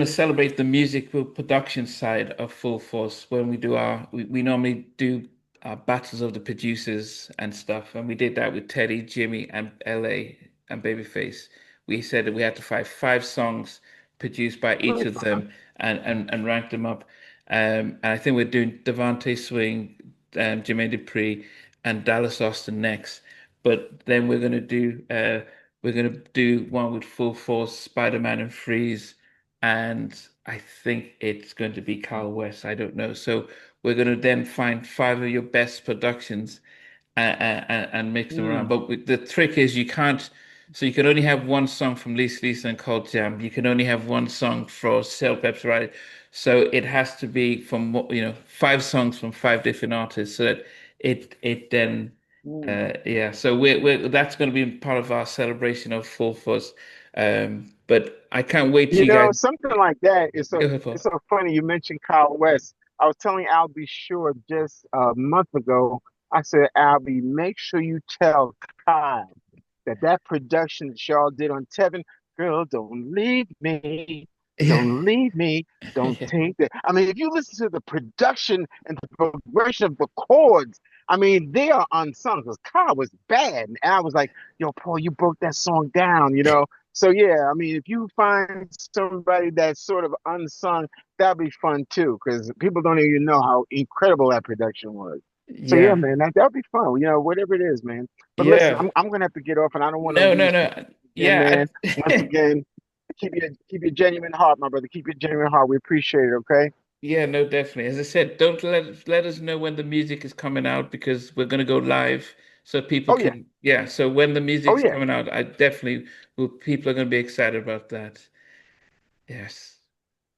celebrate the musical production side of Full Force when we normally do our battles of the producers and stuff. And we did that with Teddy, Jimmy, and LA and Babyface. We said that we had to find five songs produced by each of them and rank them up. And I think we're doing Devontae Swing, Jermaine Dupri, and Dallas Austin next. But then we're gonna do one with Full Force, Spider-Man and Freeze, and I think it's going to be Carl West. I don't know. So we're going to then find five of your best productions and mix them around. But the trick is you can't. So you can only have one song from Lisa and Cold Jam. You can only have one song for Cell Peps, right? So it has to be from five songs from five different artists, so that it then yeah. So we're that's going to be part of our celebration of Full Force. But I can't wait till You you know, guys something like that is go so ahead, Paul. it's so funny. You mentioned Kyle West. I was telling Albie Shore just a month ago. I said, Albie, make sure you tell Kyle that production that y'all did on Tevin, girl, Yeah. don't leave me, don't Yeah. take that. I mean, if you listen to the production and the progression of the chords, I mean, they are unsung because Kyle was bad. And I was like, yo, Paul, you broke that song down, you know? So yeah, I mean, if you find somebody that's sort of unsung, that'd be fun too, because people don't even know how incredible that production was. So yeah, Yeah. man, that'll be fun. You know, whatever it is, man. But listen, Yeah. I'm gonna have to get off, and I don't want to No, no, lose no. again, Yeah. man. Once again, keep your genuine heart, my brother. Keep your genuine heart. We appreciate it. Okay. Yeah, no, definitely. As I said, don't let us know when the music is coming out because we're gonna go live so people Oh yeah. can yeah, so when the Oh music's yeah. coming out, I definitely will people are gonna be excited about that. Yes.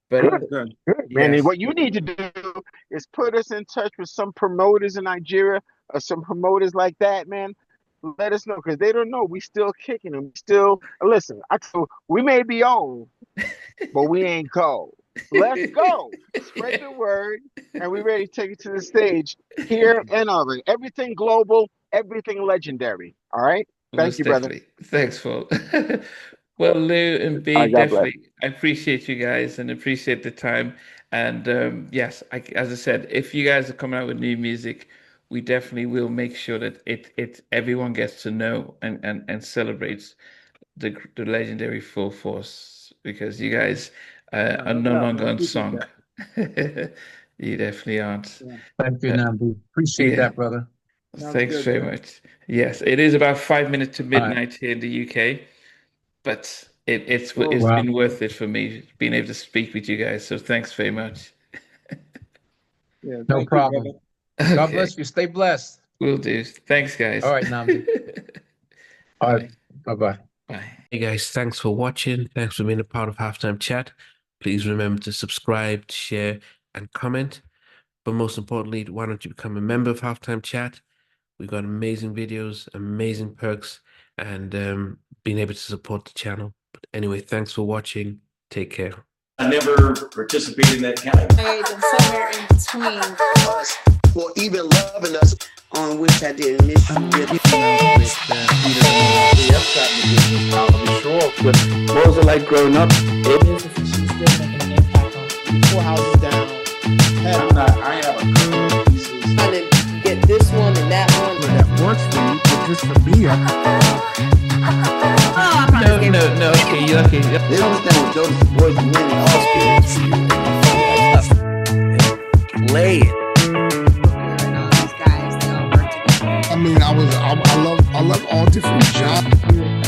But Good. Good. Good, man. And yes. what you need to do is put us in touch with some promoters in Nigeria or some promoters like that, man. Let us know because they don't know. We still kicking them. Still, listen. We may be old, but we ain't cold. Let's go. Spread the word, and we're ready to take it to the stage here and over. Everything global, everything legendary. All right. Thank Most you, brother. definitely. Thanks, Paul. Well, Lou and All B, right. God bless. definitely. I appreciate you guys and appreciate the time. And yes, as I said, if you guys are coming out with new music, we definitely will make sure that it everyone gets to know and celebrates the legendary Full Force because you guys No, are no no doubt. I longer appreciate unsung. that. You definitely aren't. Yeah. Thank you, Uh, Nnamdi. Appreciate yeah. that, brother. Sounds Thanks good, very man. much. Yes, it is about 5 minutes to All right. midnight here in the UK, but Cool. it's Well, been worth it for me being able to speak with you guys. So thanks very much. Yeah. no Thank you, brother. problem. God Okay, bless you. Stay blessed. will do. Thanks, All guys. right, Nnamdi. All right. Bye. Bye-bye. Bye. Hey guys, thanks for watching. Thanks for being a part of Halftime Chat. Please remember to subscribe, share, and comment. But most importantly, why don't you become a member of Halftime Chat? We've got amazing videos, amazing perks, and being able to support the channel. But anyway, thanks for watching. Take care. I never participated in that kind of. And somewhere in between us, or even loving us, on which I didn't miss you with. What was it like growing up? business and she's still making an impact on 4 houses down. I have a couple of pieces. Trying to get this one and that one. That works for you, but just for me, No. Okay, you okay? They don't understand what Jonas Boys and men all play it. And all these guys, they all work together. I mean, I love all different genres.